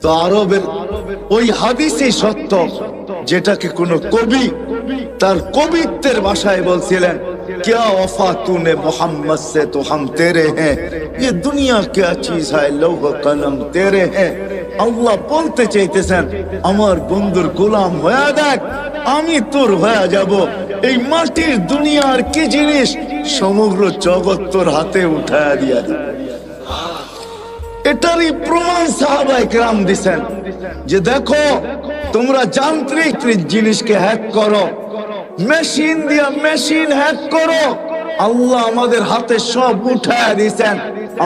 তো আরবের ওই হাদিসই সত্য, যেটাকে কোন কবি তার কবিত্বের ভাষায় বলছিলেন, क्या वफा तूने मोहम्मद से तो हम तेरे हैं, ये दुनिया क्या चीज है, लौह कलम तेरे हैं। আল্লাহ বলতে চাইতেছেন আমার বন্ধুর গোলাম হয়ে দেখ, আমি তোর হয়ে যাব। এই মাটির দুনিয়ার কি জিনিস, সমগ্র জগৎ তোর হাতে উঠায়া দিয়া দে। এটারই প্রমাণ সাহাবায়ে কেরাম দিছেন যে দেখো, তোমরা যান্ত্রিক জিনিসকে হ্যাক করো, মেশিন দিয়া মেশিন হ্যাক করো, আল্লাহ আমাদের হাতে সব উঠায়া দিয়েছেন।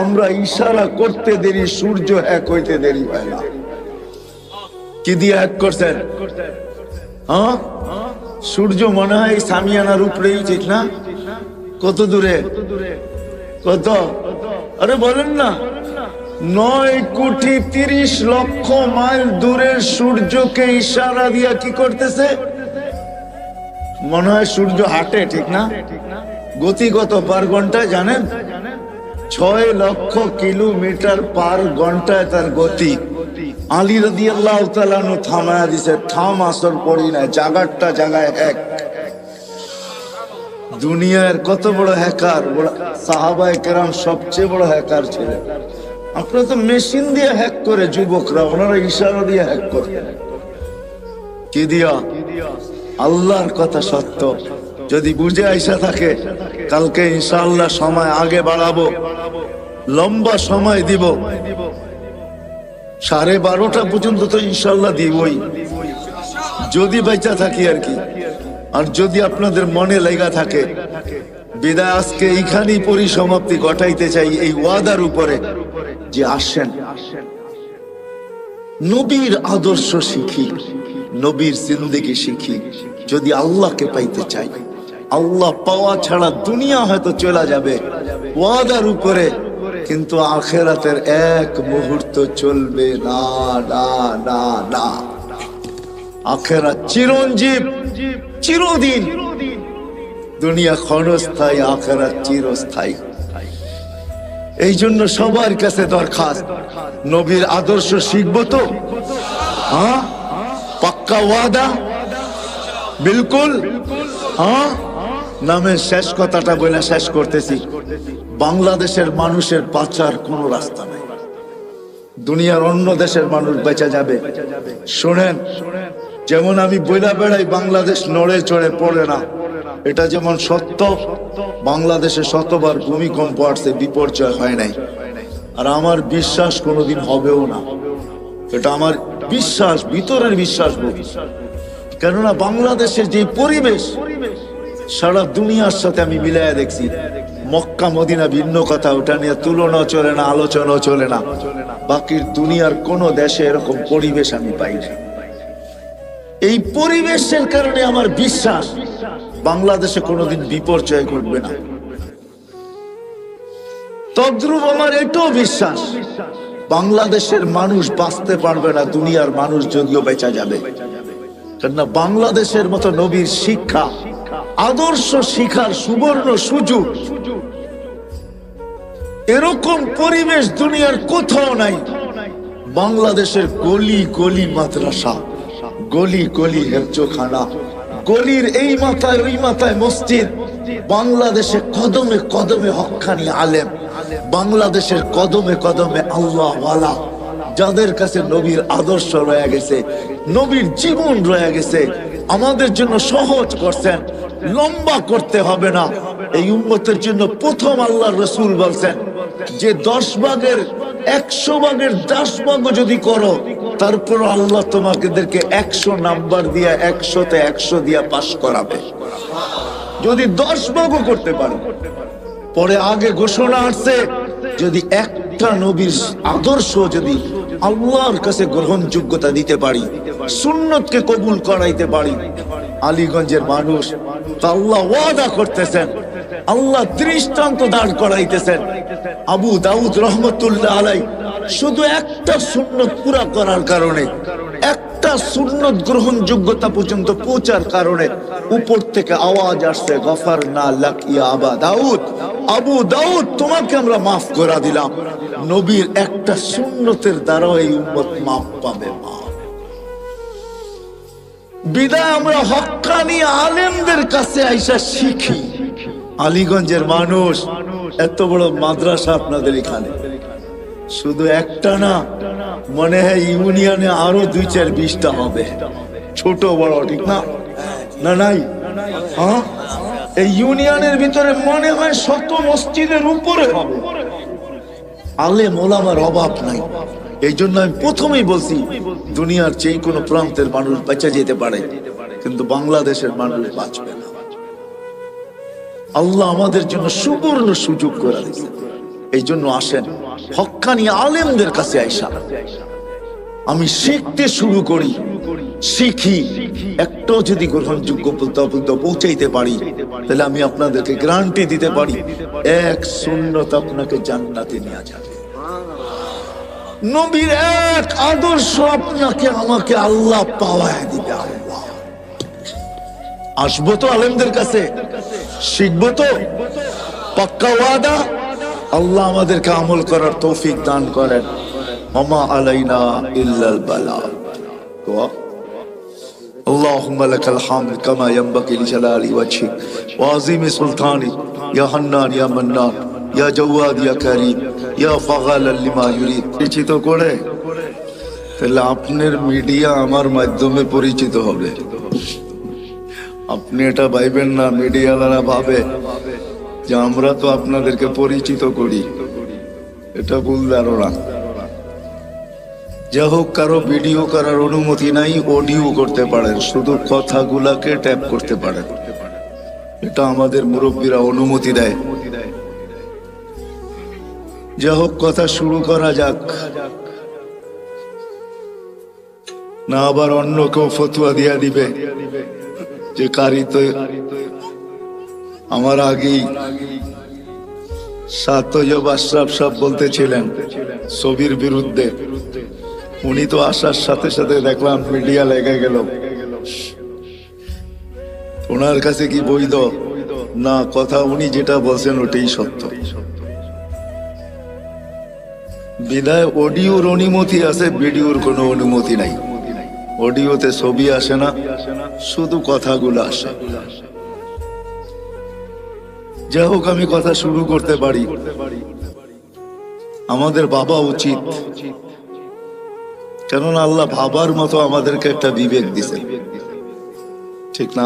আমরা ইশারা করতে দেরি, সূর্য হ্যাক হইতে দেরি হয় না। কি দিয়ে হ্যাক করছেন? হ্যাঁ, সূর্য মনে হয় সামিয়ানার উপরেই, ঠিক না? কত দূরে? কত? আরে বলেন না, 9,30,00,000 মাইল দূরের সূর্যকে ইশারা দিয়া কি করতেছে? মনে হয় সূর্য হাঁটে, ঠিক না? গতি কত পার ঘন্টায় জানেন? 6,00,000 কিলোমিটার পার ঘন্টায় তার গতি। আলী রাদিয়াল্লাহু তাআলা আনহু থামায়া দিছে, থাম, আসর পড়ি না, জাগারটা জাগায় এক। দুনিয়ার কত বড় হ্যাকার, সাহাবায়ে কেরাম সবচেয়ে বড় হ্যাকার ছিলেন। আপনারা তো মেশিন দিয়ে হ্যাক করে, যুবকরা, ওনারা ইশারা দিয়ে হ্যাক করে। কি দিয়া? আল্লাহর কথা সত্য। যদি বুঝে আইসা থাকে, কালকে ইনশাআল্লাহ সময় আগে বাড়াবো, লম্বা সময় দিব, 12:30 পর্যন্ত তো ইনশাআল্লাহ দিবই, যদি বেঁচে থাকি আর কি। আর যদি আপনাদের মনে লেগা থাকে, বিদায় আজকে এইখানেই পরিসমাপ্তি ঘটাইতে চাই এই ওয়াদার উপরে যে আসেন নবীর আদর্শ শিখি, নবীর জিন্দেগি শিখি। যদি আল্লাহকে পাইতে চাই, আল্লাহ পাওয়া ছাড়া দুনিয়া হয়তো চলে যাবে ওয়াদার উপরে, কিন্তু আখিরাতের এক মুহূর্ত চলবে না, না, না, না। আখিরাত চিরঞ্জীব, চিরদিন। দুনিয়া ক্ষণস্থায়ী, আখিরাত চিরস্থায়ী। এই জন্য সবার কাছে দরখাস্ত, নবীর আদর্শ শিখবো তো? হ্যাঁ, পাক্কা ওয়াদা? বিলকুল। হ্যাঁ, নামের শেষ কথাটা বলে শেষ করতেছি। বাংলাদেশের মানুষের বাঁচার কোনো রাস্তা নাই। দুনিয়ার অন্য দেশের মানুষ বেঁচে যাবে। শোনেন, যেমন আমি বইলা বেড়াই বাংলাদেশ নড়ে চড়ে পড়ে না, এটা যেমন সত্য। বাংলাদেশে শতবার ভূমিকম্প আসছে, বিপর্যয় হয় নাই। আর আমার বিশ্বাস কোনোদিন হবেও না, এটা আমার বিশ্বাস, ভিতরের বিশ্বাস। কেননা বাংলাদেশের যে পরিবেশ সারা দুনিয়ার সাথে আমি মিলাইয়া দেখছি। মক্কা মদিনা ভিন্ন কথা, ওটা নিয়ে তুলনা চলে না, আলোচনা চলে না। বাকির দুনিয়ার কোন দেশে এরকম পরিবেশ আমি পাই না। এই পরিবেশের কারণে আমার বিশ্বাস বাংলাদেশে কোনোদিন বিপর্যয় ঘটবে না। তদ্রুপ আমার এটাও বিশ্বাস বাংলাদেশের মানুষ বাঁচতে পারবে না, দুনিয়ার মানুষ যদিও বেঁচে যাবে। কেননা বাংলাদেশের মতো নবীর শিক্ষা, আদর্শ শিখার সুবর্ণ সুযোগ, এরকম পরিবেশ দুনিয়ার কোথাও নাই। বাংলাদেশের গলি গলি মাদ্রাসা, গলি গলি হেফজোখানা, গলির এই মাথায় ওই মাথায় মসজিদ। বাংলাদেশে কদমে কদমে হক্কানি আলেম, বাংলাদেশের কদমে কদমে আল্লাহ ওয়ালা, যাদের কাছে নবীর আদর্শ রয়ে গেছে, নবীর জীবন রয়ে গেছে। আমাদের জন্য সহজ করছেন, লম্বা করতে হবে না। এই উম্মতের জন্য প্রথম আল্লাহর রাসূল বলছেন যে 10 ভাগের 100 ভাগের 10 ভাগও যদি করো, তারপর আল্লাহ তোমাদেরকে 100 নাম্বার দিয়া 100তে 100 দিয়া পাস করাবে, যদি 10 ভাগও করতে পারো। পরে আগে ঘোষণা আসছে, যদি একটা নবীর আদর্শ যদি আল্লাহর কাছে গ্রহণযোগ্যতা দিতে পারি, সুন্নতকে কবুল করাইতে পারি, আলীগঞ্জের মানুষ আল্লাহ ওয়াদা করতেছেন, আল্লাহ দৃষ্টান্ত দাঁড় করাইতেছেন। আবু দাউদ রহমতুল্লাহ আলাই শুধু একটা সুন্নত পুরা করার কারণে, একটা সুন্নত গ্রহণযোগ্যতা পর্যন্ত পৌঁছার কারণে উপর থেকে আওয়াজ আসছে, গফারনা লাক ইয়া আবা দাউদ, আবু দাউদ তোমাকে আমরা মাফ করে দিলাম। নবীর একটা সুন্নতের দ্বারা এই উম্মত মাফ পাবে। বিদায় আমরা হক্কানি আলেমদের কাছে আইসা শিখি। আলীগঞ্জের মানুষ, এত বড় মাদ্রাসা আপনাদের এখানে, শুধু একটা না, মনে হয় ইউনিয়নে আরো 2-4-20টা হবে, ছোট বড়, ঠিক না? না নাই? হ্যাঁ, এই ইউনিয়নের ভিতরে মনে হয় 100 মসজিদের উপরে হবে। আলেম ওলামার অভাব নাই। এই জন্য আমি প্রথমেই বলছি, দুনিয়ার যে কোনো প্রান্তের মানুষ বেঁচে যেতে পারে, কিন্তু বাংলাদেশের মানুষ বাঁচবে না। আল্লাহ আমাদের জন্য সুবর্ণ সুযোগ করে দিয়েছে। এই জন্য আসেন হক্কানি আলেমদের কাছে আইসা আমি শিখতে শুরু করি, শিখি। একটাও যদি গ্রহণযোগ্য পৌঁছাইতে পারি, তাহলে আমি আপনাদেরকে গ্যারান্টি দিতে পারি, এক সুন্নত আপনাকে জান্নাতে নিয়ে যাবে। নবীর এক আদর্শ আপনাকে আমাকে আল্লাহ পাওয়ায় দিবে। আল্লাহ আসবো তো আলেমদের কাছে, শিখবো তো, পাক্কা ওয়াদা। আল্লাহ আমাদেরকে আমল করার তৌফিক দান করেন। ওমা আলাইনা ইল্লাল বালাগ। اللهم لك الحمد كما ينبغي لجلال وجهك وعظيم سلطانك يا حنان يا منان يا جواد يا كريم يا فعال لما يريد। পরিচিত করে তাহলে আপনার মিডিয়া আমার মাধ্যমে পরিচিত হবে। আপনি এটা ভাইবেন না মিডিয়াওয়ালারা ভাবে যে আমরা তো আপনাদেরকে পরিচিত করি, এটা ভুল ধারণা। যা হোক, কারো ভিডিও করার অনুমতি নাই, অডিও করতে পারেন, শুধু কথাগুলাকে ট্যাপ করতে পারেন, এটা আমাদের মুরব্বীরা অনুমতি দেয়। যা হোক, কথা শুরু করা যাক, না আবার অন্য কেউ ফতুয়া দিয়া দিবে যে কারি তো আমার আগেই সাতয়ব আশরাফ সাহেব বলতেছিলেন ছবির বিরুদ্ধে। উনি তো আসার সাথে সাথে দেখলাম মিডিয়া লেগে গেল। ওনার কাছে কি বৈধ না কথা? উনি যেটা বলছেন ওটাই সত্য। বিদায় অডিওর অনুমতি আছে, ভিডিওর কোনো অনুমতি নাই। অডিওতে ছবি আসে না, শুধু কথাগুলো আসে। যাই হোক, আমি কথা শুরু করতে পারি। আমাদের ভাবা উচিত, কেননা আল্লাহ ভাবার মতো আমাদেরকে একটা বিবেক দিছে, ঠিক না?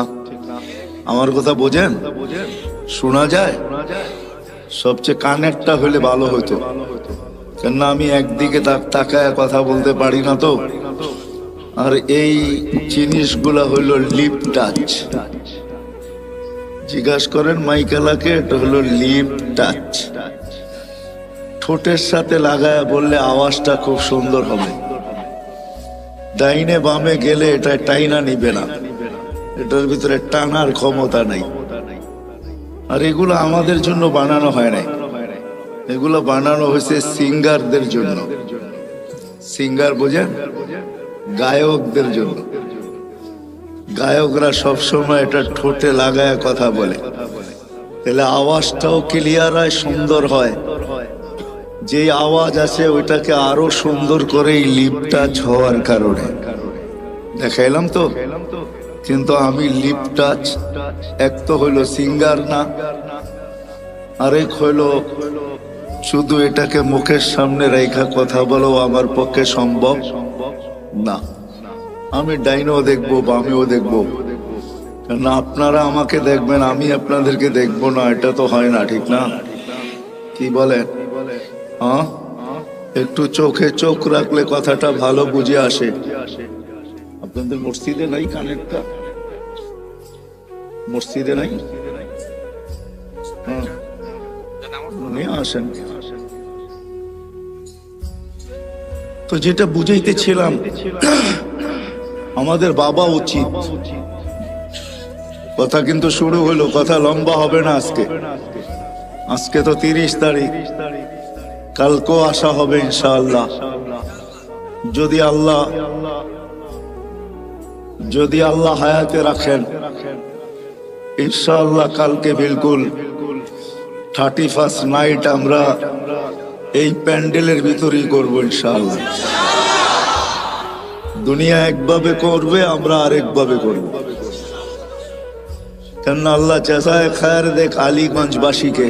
আমার কথা বোঝেন? শোনা যায়? সবচেয়ে কানেরটা হলে ভালো হতো, কেননা আমি একদিকে তাকায় কথা বলতে পারি না তো। আর এই জিনিসগুলা হইল লিপ টাচ। জিজ্ঞাসা করেন মাইকেলাকে, এটা হলো লিপ টাচ। ঠোঁটের সাথে লাগায় বললে আওয়াজটা খুব সুন্দর হবে। ডাইনে বামে গেলে এটা টাইনা নিবে না, এটার ভিতরে টানার ক্ষমতা নাই। আর এগুলো আমাদের জন্য বানানো হয় নাই, এগুলো বানানো হয়েছে সিঙ্গারদের জন্য। সিঙ্গার বোঝেন? গায়কদের জন্য। গায়করা সবসময় এটা ঠোঁটে লাগায় কথা বলে, তাহলে আওয়াজটাও ক্লিয়ার হয়, সুন্দর হয়। যে আওয়াজ আছে ওইটাকে আরো সুন্দর করে লিপ টাচ হওয়ার কারণে দেখাইলাম তো। কিন্তু আমি লিপ টাচ এক তো হইলো সিঙ্গার না, আরেক হইলো শুধু এটাকে মুখের সামনে রেখা কথা বলো আমার পক্ষে সম্ভব না। আমি ডাইনও দেখবো, বামেও দেখবো, না আপনারা আমাকে দেখবেন, আমি আপনাদেরকে দেখবো না, এটা তো হয় না, ঠিক না? কি বলেন? হ্যাঁ, একটু চোখে চোখ রাখলে কথাটা ভালো বুঝে আসে। আপনাদের মসজিদে নাই কানেরটা? মসজিদে নাই? হ্যাঁ, নিয়ে আসেন। তো যেটা বুঝাইতেছিলাম, আমাদের বাবা উচিত। কথা কিন্তু শুরু হলো, কথা লম্বা হবে না আজকে। আজকে তো 30 তারিখ, কালকেও আসা হবে ইনশাআল্লাহ। যদি আল্লাহ হায়াতে রাখেন, ইনশাআল্লাহ কালকে বিলকুল 31st নাইট আমরা এই প্যান্ডেলের ভিতরেই করবো ইনশাআল্লাহ। দুনিয়া একভাবে করবে, আমরা আরেকভাবে করব। কেননা আল্লাহ জাযায়ে খায়ের দেখ আলীগঞ্জবাসীকে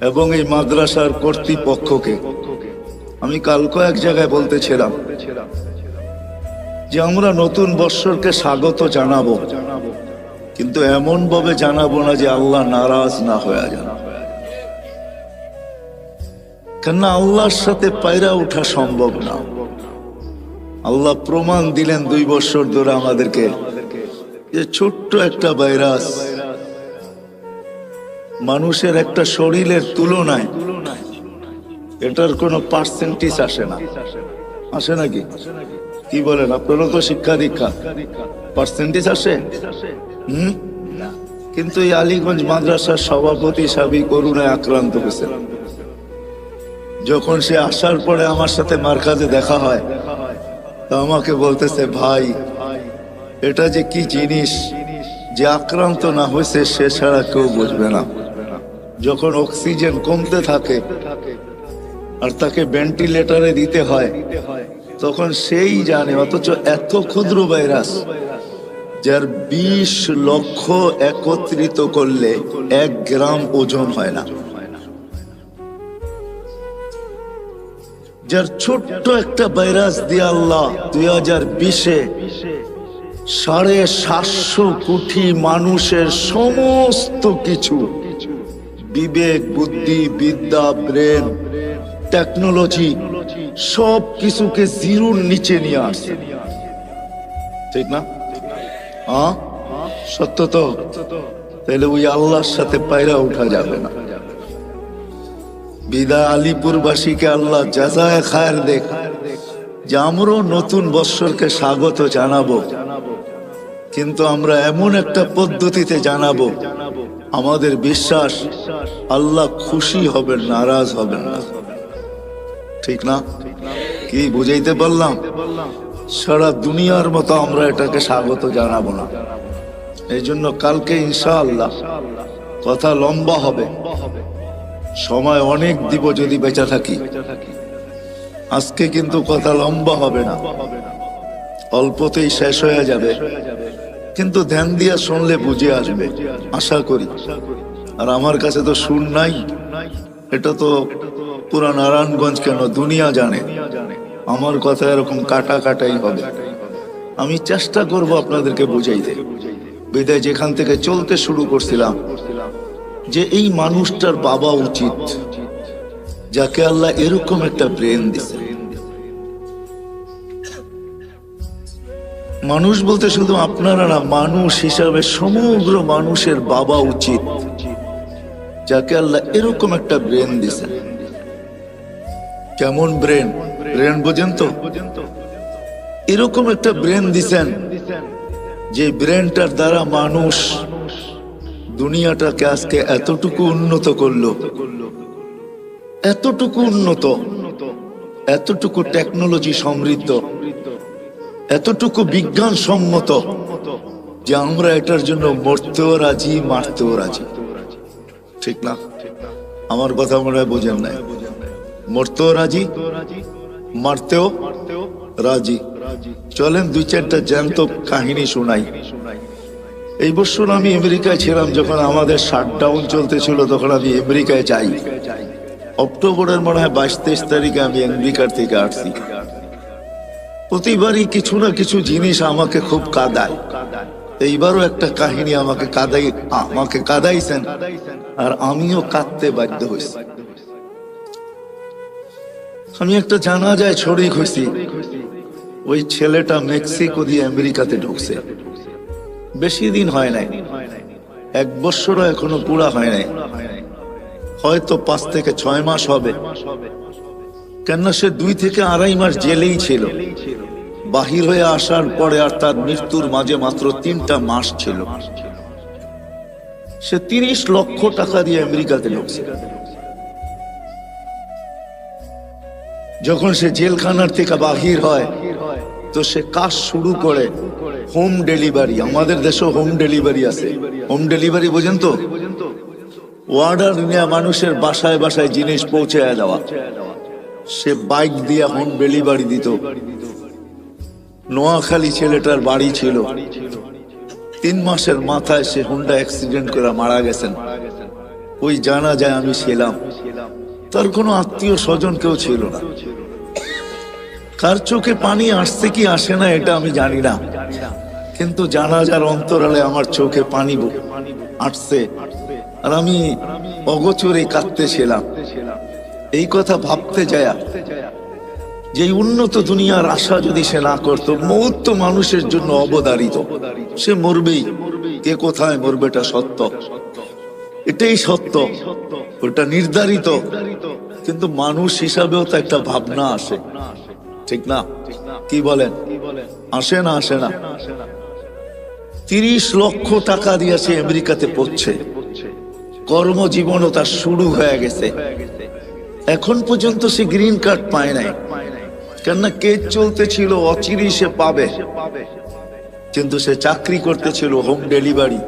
এবং এই মাদ্রাসার কর্তৃপক্ষকে। আমি কালকে এক জায়গায় বলতেছিলাম যে আমরা নতুন বৎসরকে স্বাগত জানাবো, কিন্তু এমন ভাবে জানাবো না যে আল্লাহ নারাজ না হয়ে যান। কেননা আল্লাহর সাথে পায়রা ওঠা সম্ভব না। আল্লাহ প্রমাণ দিলেন 2 বছর ধরে আমাদেরকে যে ছোট্ট একটা ভাইরাস মানুষের একটা শরীরের তুলনায় এটার কোনো পার্সেন্টেজ আসে না। আসে নাকি? কি বলেন? আপনারও তো শিক্ষা দীক্ষা, পার্সেন্টেজ আসে? কিন্তু এই আলীগঞ্জ মাদ্রাসার সভাপতি সাবি করুণায় আক্রান্ত হয়েছে। যখন সে আসার পরে আমার সাথে মার্কাজে দেখা হয়, তো আমাকে বলতেছে, ভাই এটা যে কি জিনিস, যে আক্রান্ত না হয়েছে সে ছাড়া কেউ বুঝবে না। যখন অক্সিজেন কমতে থাকে আর তাকে ভেন্টিলেটরে দিতে হয়, তখন সেই জানে। অথচ এত ক্ষুদ্র ভাইরাস, যার 20 লক্ষ একত্রিত করলে 1 গ্রাম ওজন হয় না, যার ছোট্ট একটা ভাইরাস দিয়ে আল্লাহ 2020-এ 750 কোটি মানুষের সমস্ত কিছু, বিবেক, বুদ্ধি, বিদ্যা, ব্রেন, টেকনোলজি, সব কিছুকে জিরোর নিচে নিয়ে আসছে। ঠিক না? হ্যাঁ, সত্য তো। তাহলে ওই আল্লাহর সাথে পায়রা উঠা যাবে না। বিদা আলিপুরবাসীকে আল্লাহ জাযায়ে খায়ের দেখ, যে আমরাও নতুন বৎসরকে স্বাগত জানাবো, কিন্তু আমরা এমন একটা পদ্ধতিতে জানাবো, আমাদের বিশ্বাস আল্লাহ খুশি হবেন, নারাজ হবেন না। ঠিক না? কি বুঝাইতে পারলাম? সারা দুনিয়ার মতো আমরা এটাকে স্বাগত জানাবো না। এই জন্য কালকে ইনশাআল্লাহ কথা লম্বা হবে, সময় অনেক দিব যদি বেঁচে থাকি। আজকে কিন্তু কথা লম্বা হবে না, অল্পতেই শেষ হয়ে যাবে, কিন্তু ধ্যান দিয়া শুনলে বুঝে আসবে আশা করি। আর আমার কাছে তো সুর নাই, এটা তো পুরা নারায়ণগঞ্জ কেন দুনিয়া জানে আমার কথা এরকম কাটা কাটাই হবে। আমি চেষ্টা করব আপনাদেরকে বুঝাইতে। বিদায় যেখান থেকে চলতে শুরু করছিলাম, যে এই মানুষটার বাবা উচিত, যাকে আল্লাহ এরকম একটা ব্রেন দিছে। মানুষ বলতে শুধু আপনারা না, মানুষ হিসাবে সমগ্র মানুষের বাবা উচিত, যাকে আল্লাহ এরকম একটা ব্রেন দিছে। কেমন ব্রেন? ব্রেন বোঝেন তো? এরকম একটা ব্রেন দিছেন, যে ব্রেনটার দ্বারা মানুষ দুনিয়াটাকে আজকে এতটুকু উন্নত করলো, এতটুকু উন্নত, এতটুকু টেকনোলজি সমৃদ্ধ, এতটুকু বিজ্ঞান সম্মত, যে আমরা এটার জন্য মরতেও রাজি, মারতেও রাজি। ঠিক না? আমার কথা মনে হয় বোঝেন নাই। মরতেও রাজি, মারতেও রাজি। চলেন 2-4টা জ্যান্ত কাহিনী শোনাই। এই বছর আমি আমেরিকায় ছিলাম, যখন আমাদের শাটডাউন চলতেছিল, তখন আমি আমেরিকায় যাই। অক্টোবরের মনে হয় 22-23 তারিখে আমি আমেরিকার থেকে আসছি। প্রতিবারই কিছু না কিছু জিনিস আমাকে খুব কাঁদায়। এইবারও একটা কাহিনী আমাকে কাঁদাইছেন, আর আমিও কাঁদতে বাধ্য হয়েছি। আমি একটা জানাজায় শরীক হয়েছি। ওই ছেলেটা মেক্সিকো দিয়ে আমেরিকাতে ঢুকছে, বেশি দিন হয় নাই, 1 বছরও এখনো পুরা হয় নাই, হয়তো 5 থেকে 6 মাস হবে। কেননা সে 2 থেকে 2.5 মাস জেলেই ছিল। বাহির হয়ে আসার পরে আর তার মৃত্যুর মাঝে মাত্র 3টা মাস ছিল। সে 30 লক্ষ টাকা দিয়ে আমেরিকাতে ঢুকছে। যখন সে জেলখানার থেকে বাহির হয়, তো সে কাজ শুরু করে হোম ডেলিভারি। আমাদের দেশে হোম ডেলিভারি আছে। হোম ডেলিভারি বোঝেন তো? অর্ডার নিয়ে মানুষের বাসায় বাসায় জিনিস পৌঁছে দেওয়া। সে বাইক দিয়ে হোম ডেলিভারি দিত। নোয়াখালী ছেলেটার বাড়ি ছিল। 3 মাসের মাথায় সে হুন্ডা অ্যাক্সিডেন্ট করে মারা গেছেন। ওই জানাজায় আমি ছিলাম। তার কোনো আত্মীয় স্বজন কেউ ছিল না। কার চোখে পানি আসছে কি আসে না এটা আমি জানি না, কিন্তু জানাজার অন্তরালে আমার চোখে পানি আসছে, আর আমি অগোচরে কাঁদতেছিলাম। এই কথা ভাবতে যায়, যে উন্নত দুনিয়ার আশা যদি সে না করত, মৌত তো মানুষের জন্য অবধারিত, সে মরবেই। কে কোথায় মরবে এটা সত্য, এটাই সত্য, ওটা নির্ধারিত। কিন্তু মানুষ হিসাবেও তো একটা ভাবনা আসে, ঠিক না? কি বলেন? আসে না? আসে না? 30 লক্ষ টাকা দিয়ে সে আমেরিকাতে পড়ছে। কর্মজীবনও তার শুরু হয়ে গেছে। এখন পর্যন্ত সে গ্রিন কার্ড পায় নাই, কেননা কেস চলতেছিল, অচিরেই সে পাবে। কিন্তু সে চাকরি করতেছিল হোম ডেলিভারি।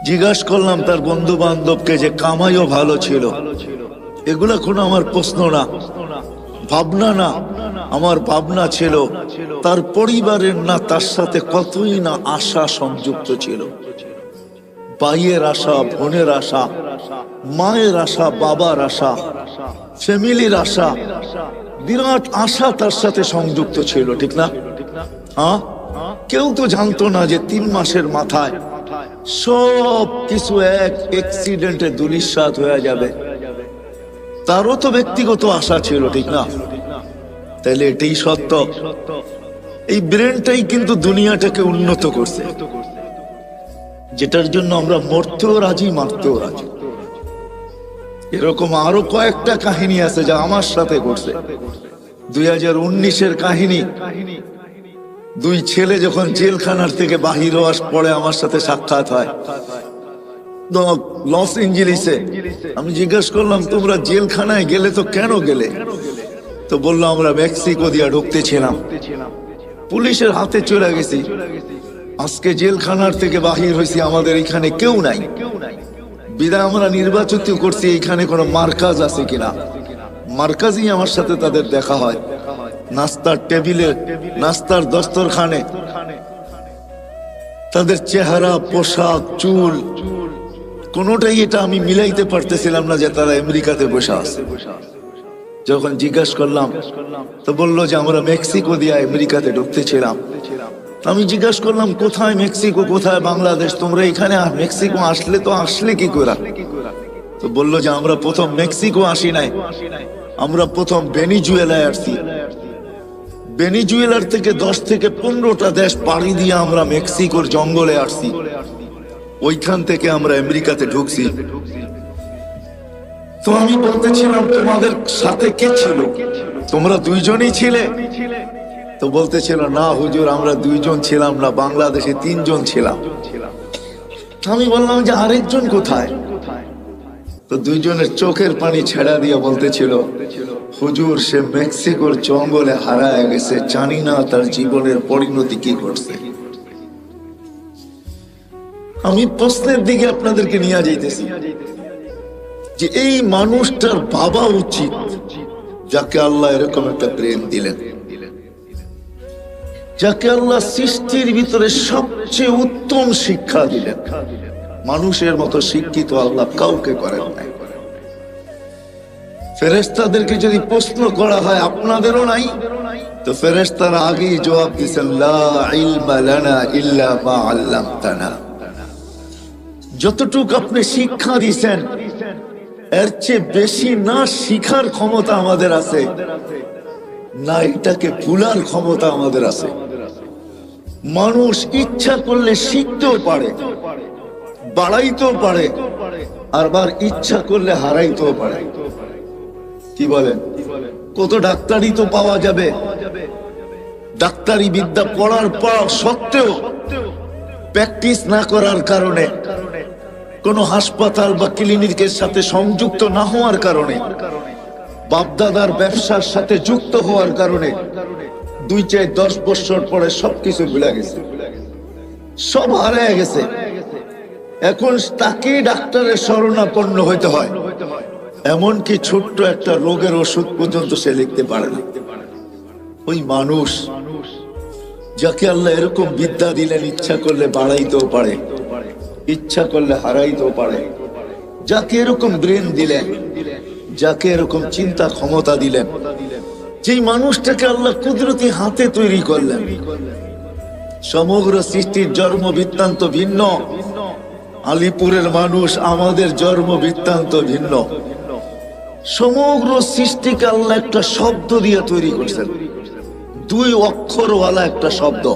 জিজ্ঞাসা করলাম তার বন্ধু বান্ধবকে যে কামাইও ভালো ছিল। এগুলা কোনো আমার প্রশ্ন না, ভাবনা না। আমার ভাবনা ছিল তার পরিবারের না তার সাথে কতই না আশা সংযুক্ত ছিল। ভাইয়ের আশা, বোনের আশা, মায়ের আশা, বাবার আশা, ফ্যামিলির আশা, বিরাট আশা তার সাথে সংযুক্ত ছিল, ঠিক না? হ্যাঁ, কেউ তো জানতো না যে 3 মাসের মাথায় সব কিছু এক অ্যাক্সিডেন্টে ধূলিসাৎ হয়ে যাবে। তারও তো ব্যক্তিগত আশা ছিল, ঠিক না? তাহলে এটাই সত্য। এই ব্রেনটাই কিন্তু দুনিয়াটাকে উন্নত করছে, যেটার জন্য আমরা মরতেও রাজি, মারতেও রাজি। এরকম আরো কয়েকটা কাহিনী আছে যা আমার সাথে ঘটছে। 2019-এর কাহিনী। 2 ছেলে যখন জেলখানার থেকে বাহির হওয়ার পরে আমার সাথে সাক্ষাৎ হয় লস এঞ্জেলিসে। আমি জিজ্ঞাসা করলাম, তোমরা জেলখানায় গেলে তো কেন গেলে? তো বললো, আমরা মেক্সিকো দিয়ে ঢুকতেছিলাম, পুলিশের হাতে চলে গেছি। আজকে জেলখানার থেকে বাহির হয়েছি, আমাদের এখানে কেউ নাই। বিদায় আমরা নির্বাচিত করছি এখানে কোনো মার্কাজ আছে কিনা। মার্কাজই আমার সাথে তাদের দেখা হয়। নাস্তার টেবিলে, নাস্তার দস্তরখানে তাদের চেহারা, পোশাক, চুল, কোনোটাই এটা আমি মিলাইতে পারতেছিলাম না যে তারা আমেরিকাতে বসে আছে। যখন জিজ্ঞাসা করলাম তো বললো যে আমরা মেক্সিকো দিয়ে আমেরিকাতে ঢুকতেছিলাম। আমি জিজ্ঞাসা করলাম, কোথায় মেক্সিকো, কোথায় বাংলাদেশ? তোমরা এখানে মেক্সিকো আসলে কি করে? তো বললো যে আমরা প্রথম মেক্সিকো আসি নাই, আমরা প্রথম ভেনিজুয়েলায় আসছি। ভেনিজুয়েলার থেকে 10 থেকে 15টা দেশ পাড়ি দিয়ে আমরা মেক্সিকোর জঙ্গলে আসছি। ওইখান থেকে আমরা আমেরিকাতে ঢুকছি। তো আমি বলতেছিলাম, তোমাদের সাথে কে ছিল? তোমরা 2 জনই ছিলে? তো বলতেছিল, না হুজুর, আমরা 2 জন ছিলাম না, বাংলাদেশে 3 জন ছিলাম। আমি বললাম যে আরেকজন কোথায়? তো 2 জনের চোখের পানি ছেড়া দিয়ে বলতেছিল, হুজুর, সে মেক্সিকোর জঙ্গলে হারায় গেছে, জানি না তার জীবনের পরিণতি কি করছে। আমি প্রশ্নের দিকে আপনাদেরকে নিয়ে যাইতেছি যে এই মানুষটার ভাবা উচিত যাকে আল্লাহ এরকম একটা ব্রেন দিলেন, যাকে আল্লাহ সৃষ্টির ভিতরে সবচেয়ে উত্তম শিক্ষা দিলেন। মানুষের মতো শিক্ষিত আল্লাহ কাউকে করেন নাই। ফেরেশতাদেরকে যদি প্রশ্ন করা হয় আপনাদেরও নাই, তো ফেরেশতারা আগেই জবাব দিয়েছেন, লা ইলমা লানা ইল্লা মা আল্লামতানা। যতটুকু আপনি শিক্ষা দিয়েছেন এর চেয়ে বেশি না শিখার ক্ষমতা আমাদের আছে, না এটাকে ভুলার ক্ষমতা আমাদের আছে। মানুষ ইচ্ছা করলে শিখতেও পারে, বাড়াইতেও পারে, আবার ইচ্ছা করলে হারাইতেও পারে। কি বলেন? কত ডাক্তারি তো পাওয়া যাবে, ডাক্তারি বিদ্যা পড়ার পর সত্ত্বেও প্র্যাকটিস না করার কারণে, কোন হাসপাতাল বা ক্লিনিকের সাথে সংযুক্ত না হওয়ার কারণে, বাপদাদার ব্যবসার সাথে যুক্ত হওয়ার কারণে 2-10 বছর পরে সবকিছু ভুলে গেছে, সব হারিয়ে গেছে। এখন তাকে ডাক্তারের শরণাপন্ন হইতে হয়। এমনকি ছোট্ট একটা রোগের ওষুধ পর্যন্ত সে লিখতে পারে না। ওই মানুষ যাকে আল্লাহ এরকম বিদ্যা দিলেন, ইচ্ছা করলে বাড়াইতেও পারে, ইচ্ছা করলে হারাইতেও পারে, যাকে এরকম ব্রেন দিলেন, যাকে এরকম চিন্তা ক্ষমতা দিলেন, যেই মানুষটাকে আল্লাহ কুদরতি হাতে তৈরি করলেন। সমগ্র সৃষ্টির জন্ম বৃত্তান্ত ভিন্ন। আলিপুরের মানুষ, আমাদের জন্ম বৃত্তান্ত ভিন্ন। সমগ্র সৃষ্টিকে আল্লাহ একটা শব্দ দিয়ে তৈরি করছেন, 2 অক্ষরওয়ালা একটা শব্দ।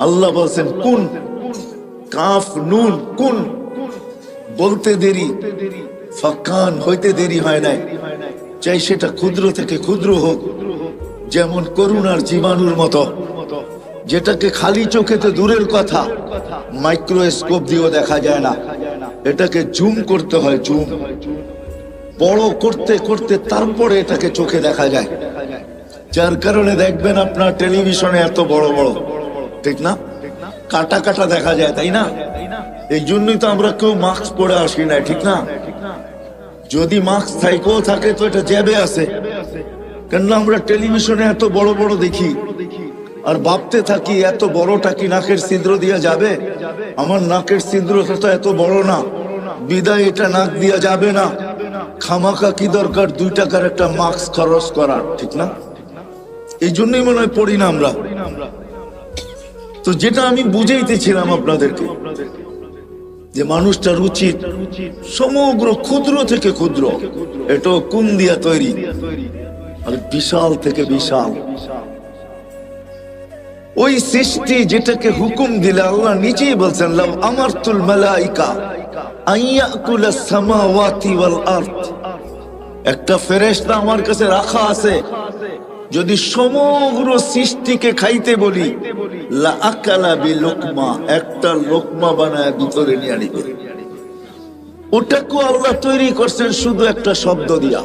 আল্লাহ বলছেন কুন, কাফ নুন, কুন। বলতে দেরি, ফাকান হইতে দেরি হয় নাই। চাই সেটা ক্ষুদ্র থেকে ক্ষুদ্র হোক, যেমন করুণার জীবাণুর মতো, যেটাকে খালি চোখেতে দূরের কথা, মাইক্রোস্কোপ দিয়েও দেখা যায় না, এটাকে জুম করতে হয়, জুম, বড় করতে করতে তারপরে এটাকে চোখে দেখা যায়, যার কারণে দেখবেন আপনার টেলিভিশনে এত বড় বড়, ঠিক না, কাটা কাটা দেখা যায়, তাই না? এই জন্যই তো আমরা কেউ মাস্ক পরে আসি না, ঠিক না? যদি মাস্ক থাইকেও থাকে তো এটা জ্যাবে আছে, কেননা আমরা টেলিভিশনে এত বড় বড় দেখি আর ভাবতে থাকি এত বড়টা কি নাকের ছিদ্র দিয়ে যাবে? আমার নাকের ছিদ্রটা তো এত বড় না, বিদায় এটা নাক দিয়া যাবে না, খামাখা কি দরকার 2 টাকার একটা মাস্ক খরচ করার, ঠিক না? এই জন্যই মনে হয় পড়ি না আমরা। তো যেটা আমি বুঝাইতেছিলাম আপনাদেরকে, যে মানুষটার উচিত সমগ্র ক্ষুদ্র থেকে ক্ষুদ্র, এটা কোন দিয়া তৈরি, আর বিশাল থেকে বিশাল ওই সৃষ্টি যেটাকে হুকুম দিলে আল্লাহ নিজেই বলছেন, লাউ আমারতুল মালাইকা আইয়াকুলাস সামাওয়াতি ওয়াল আরদ, একটা ফেরেশতা আমার কাছে রাখা আছে, যদি সমগ্র সৃষ্টিকে খাইতে বলি, লা আকালা বিলুকমা, একটা লোকমা বানায় ভিতরে নিয়ে নিবে। ওটাকে আল্লাহ তৈরি করছেন শুধু একটা শব্দ দিয়া,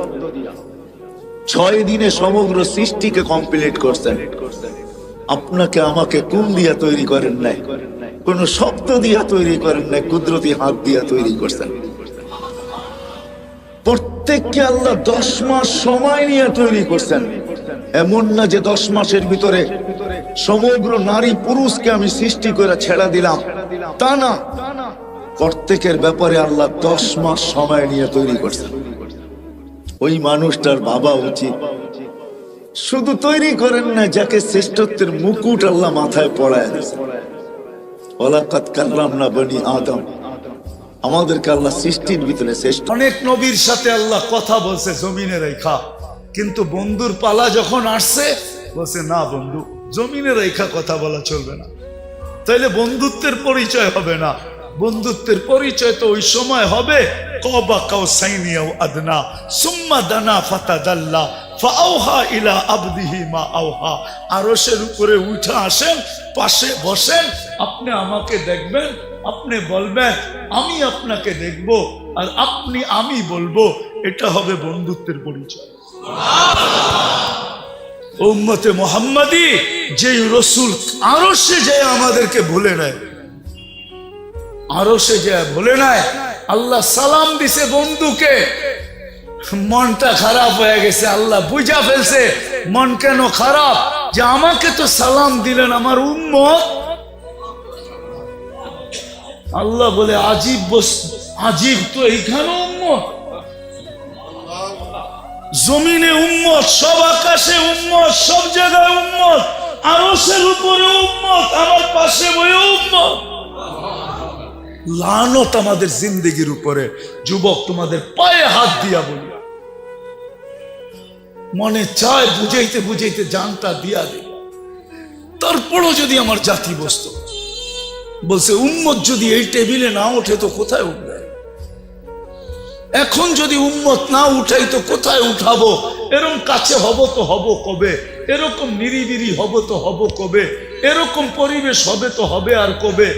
6 দিনে সমগ্র সৃষ্টিকে কমপ্লিট করছেন। আপনাকে আমাকে কোন দিয়া তৈরি করেন নাই, কোন শব্দ দিয়া তৈরি করেন নাই, কুদরতি হাত দিয়া তৈরি করছেন। প্রত্যেককে আল্লাহ 10 মাস সময় নিয়ে তৈরি করছেন। এমন না যে 10 মাসের ভিতরে সমগ্র নারী পুরুষকে আমি সৃষ্টি করে ছেড়া দিলাম, তা না, প্রত্যেকের ব্যাপারে আল্লাহ 10 মাস সময় নিয়ে তৈরি করছেন। ওই মানুষটার ভাবা উচিত, শুধু তৈরি করেন না, যাকে শ্রেষ্ঠত্বের মুকুট আল্লাহ মাথায় পড়ায় দিয়েছেন। ওয়ালাকাদ কাররামনা বনি আদম, আমাদেরকে আল্লাহ সৃষ্টির ভিতরে শ্রেষ্ঠ। অনেক নবীর সাথে আল্লাহ কথা বলছে জমিনে রেখা, কিন্তু বন্ধুর পালা যখন আসছে বলছে না বন্ধু, জমিনে রেখা কথা বলা চলবে না, তাইলে বন্ধুত্বের পরিচয় হবে না। বন্ধুত্বের পরিচয় তো ওই সময় হবে কবা কাউসাইনি আও আদনা সুম্মা দানা ফাতাদাল্লা ফাআওহা ইলা আবদিহি মা আওহা। আরশের উপরে উঠে আসেন, পাশে বসেন, আপনি আমাকে দেখবেন, আপনি বলবেন আমি আপনাকে দেখব, আর আপনি আমি বলবো, এটা হবে বন্ধুত্বের পরিচয়। উম্মতে মুহাম্মাদি যেই রসুল আরশে যায় আমাদেরকে ভুলে নেয়, আরশে যায় ভুলে নেয়, আল্লাহ সালাম দিছে বন্ধুকে, মনটা খারাপ হয়ে গেছে, আল্লাহ বুঝা ফেলছে মন কেন খারাপ, যে আমাকে তো সালাম দিলেন আমার উম্মত। আল্লাহ বলে আজীব আজীব, তো এইখানে উম্মত, জমিনে উম্মত, সব আকাশে উম্মত, সব জায়গায় উম্মত, আরশের উপরে উম্মত, আমার পাশে বয়ে উম্মত। লানত আমাদের জিন্দেগির উপরে। যুবক, তোমাদের পায়ে হাত দিয়া বলি, মনে চায় বুঝাইতে বুঝাইতে জানটা দিয়া দে, তারপরও যদি আমার জাতি বসতো, বলছে উম্মত যদি এই টেবিলে না ওঠে তো কোথায় উঠবে, এখন যদি উম্মত না উঠাই তো কোথায় উঠাবো, এরকম কাছে হব তো হব কবে, এরকম নিরিবিরি হব তো হব কবে, এরকম পরিবেশ হবে তো হবে আর কবে,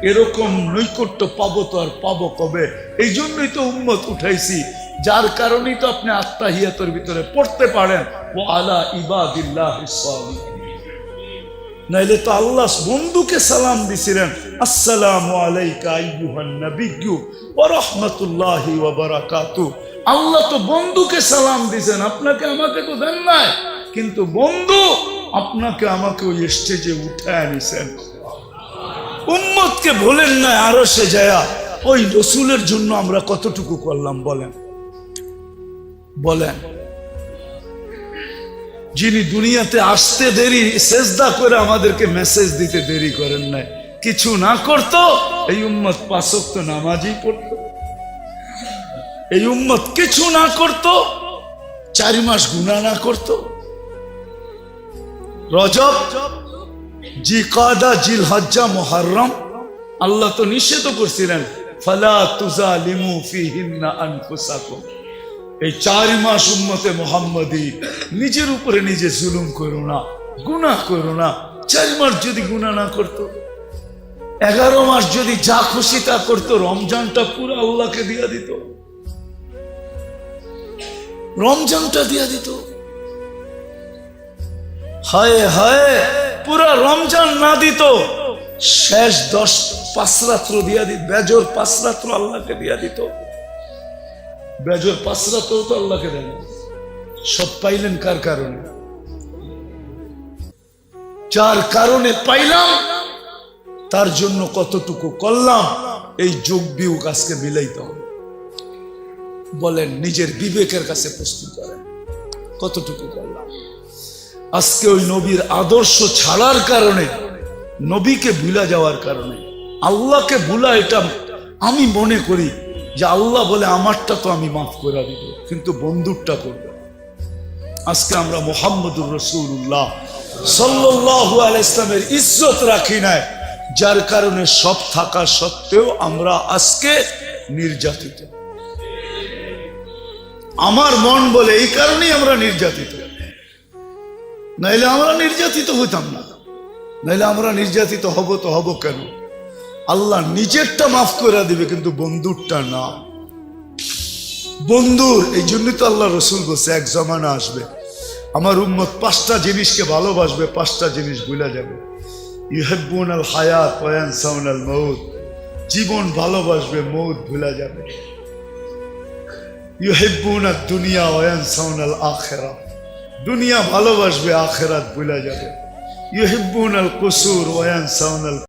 এরকম নৈকট্য পাবো তো আর পাবো কবে। এই জন্যই তো উম্মত উঠাইছি, যার কারণেই তো আপনি আত্তাহিয়াতের ভিতরে পড়তে পারেন ও আলা ইবাদিল্লাহিস সালিহিন। নাইলে তো আল্লাহ বন্ধুকে সালাম দিছিলেন, আসসালামু আলাইকা আইয়ুহান নাবিয়্যু ওয়া রাহমাতুল্লাহি ওয়া বারাকাতুহু। আল্লাহ তো বন্ধুকে সালাম দিছেন, আপনাকে আমাকে তো দেন নাই, কিন্তু বন্ধু আপনাকে আমাকে ওই স্টেজে উঠায় নিছেন। উম্মতকে বলেন না আরশে যায়া, ওই রসুলের জন্য আমরা কতটুকু করলাম বলেন বলেন। যিনি দুনিয়াতে আসতে দেরি, সেজদা করে আমাদেরকে মেসেজ দিতে দেরি করেন নাই, কিছু না করতো এই উম্মত 5 ওয়াক্ত নামাজই পড়তো। এই উম্মত কিছু না করতো, 4 মাস গুনাহ না করতো। রজব, জিকাদা, জিলহজ্জা, মুহররম আল্লাহ তো নিষেধ করছিলেন, ফালা তুজালিমু ফিহিন্না আনফুসাকুম। এই 4 মাস উম্মতে মুহাম্মাদি নিজের উপরে নিজে জুলুম করো না, গুনাহ করো না। 4 মাস যদি গুনাহ না করতো, 11 মাস যদি যা খুশি তা করতো, রমজানটা পুরো আল্লাহকে দিয়া দিত। রমজানটা দিয়া দিত। হায় হায়, পুরা রমজান না দিত, শেষ 5 রাত্র দিয়া দিত, বেজর 5 রাত্র আল্লাহকে দিয়া দিত। বেজর 5 রাত্র তো আল্লাহকে দেন। সব পাইলেন কার কারণে? যার কারণে পাইলাম তার জন্য কতটুকু করলাম, এই যোগ বিয়োগ আজকে মিলাইতে হবে। বলেন, নিজের বিবেকের কাছে প্রশ্ন করেন, কতটুকু করলাম? আজকে ওই নবীর আদর্শ ছাড়ার কারণে, নবীকে ভুলা যাওয়ার কারণে, আল্লাহকে ভুলা, এটা আমি মনে করি যে আল্লাহ বলে আমারটা তো আমি মাফ করে দিব, কিন্তু বন্ধুরটা করবে। আজকে আমরা মুহাম্মদুর রাসূলুল্লাহ সাল্লাল্লাহু আলাইহি ইসলামের ইজ্জত রাখি নাই, যার কারণে সব থাকা সত্ত্বেও আমরা আজকে নির্যাতিত। আমার মন বলে এই কারণেই আমরা নির্যাতিত, নাইলে আমরা নির্যাতিত হইতাম না। নাইলে আমরা নির্যাতিত হব তো হব কেন? আল্লাহ নিজেরটা মাফ করে দিবে, কিন্তু বন্ধুরটা না। বন্ধুর এই জন্যই তো আল্লাহ রসুল বলছে, এক জমানা আসবে আমার উম্মত 5টা জিনিসকে ভালোবাসবে, 5টা জিনিস ভুলে যাবে। ইউহিব্বুনাল হায়াত ওয়া ইয়ানসাউনাল মাউত, জীবন ভালোবাসবে, মউত ভুলে যাবে। ইউহিব্বুনাদ দুনিয়া ওয়া ইয়ানসাউনাল আখিরাহ, দুনিয়া ভালোবাসবে, আখিরাত ভুলে যাবে। ইউহিব্বুনাল কুসুর ওয়া ইয়ানসাউনাল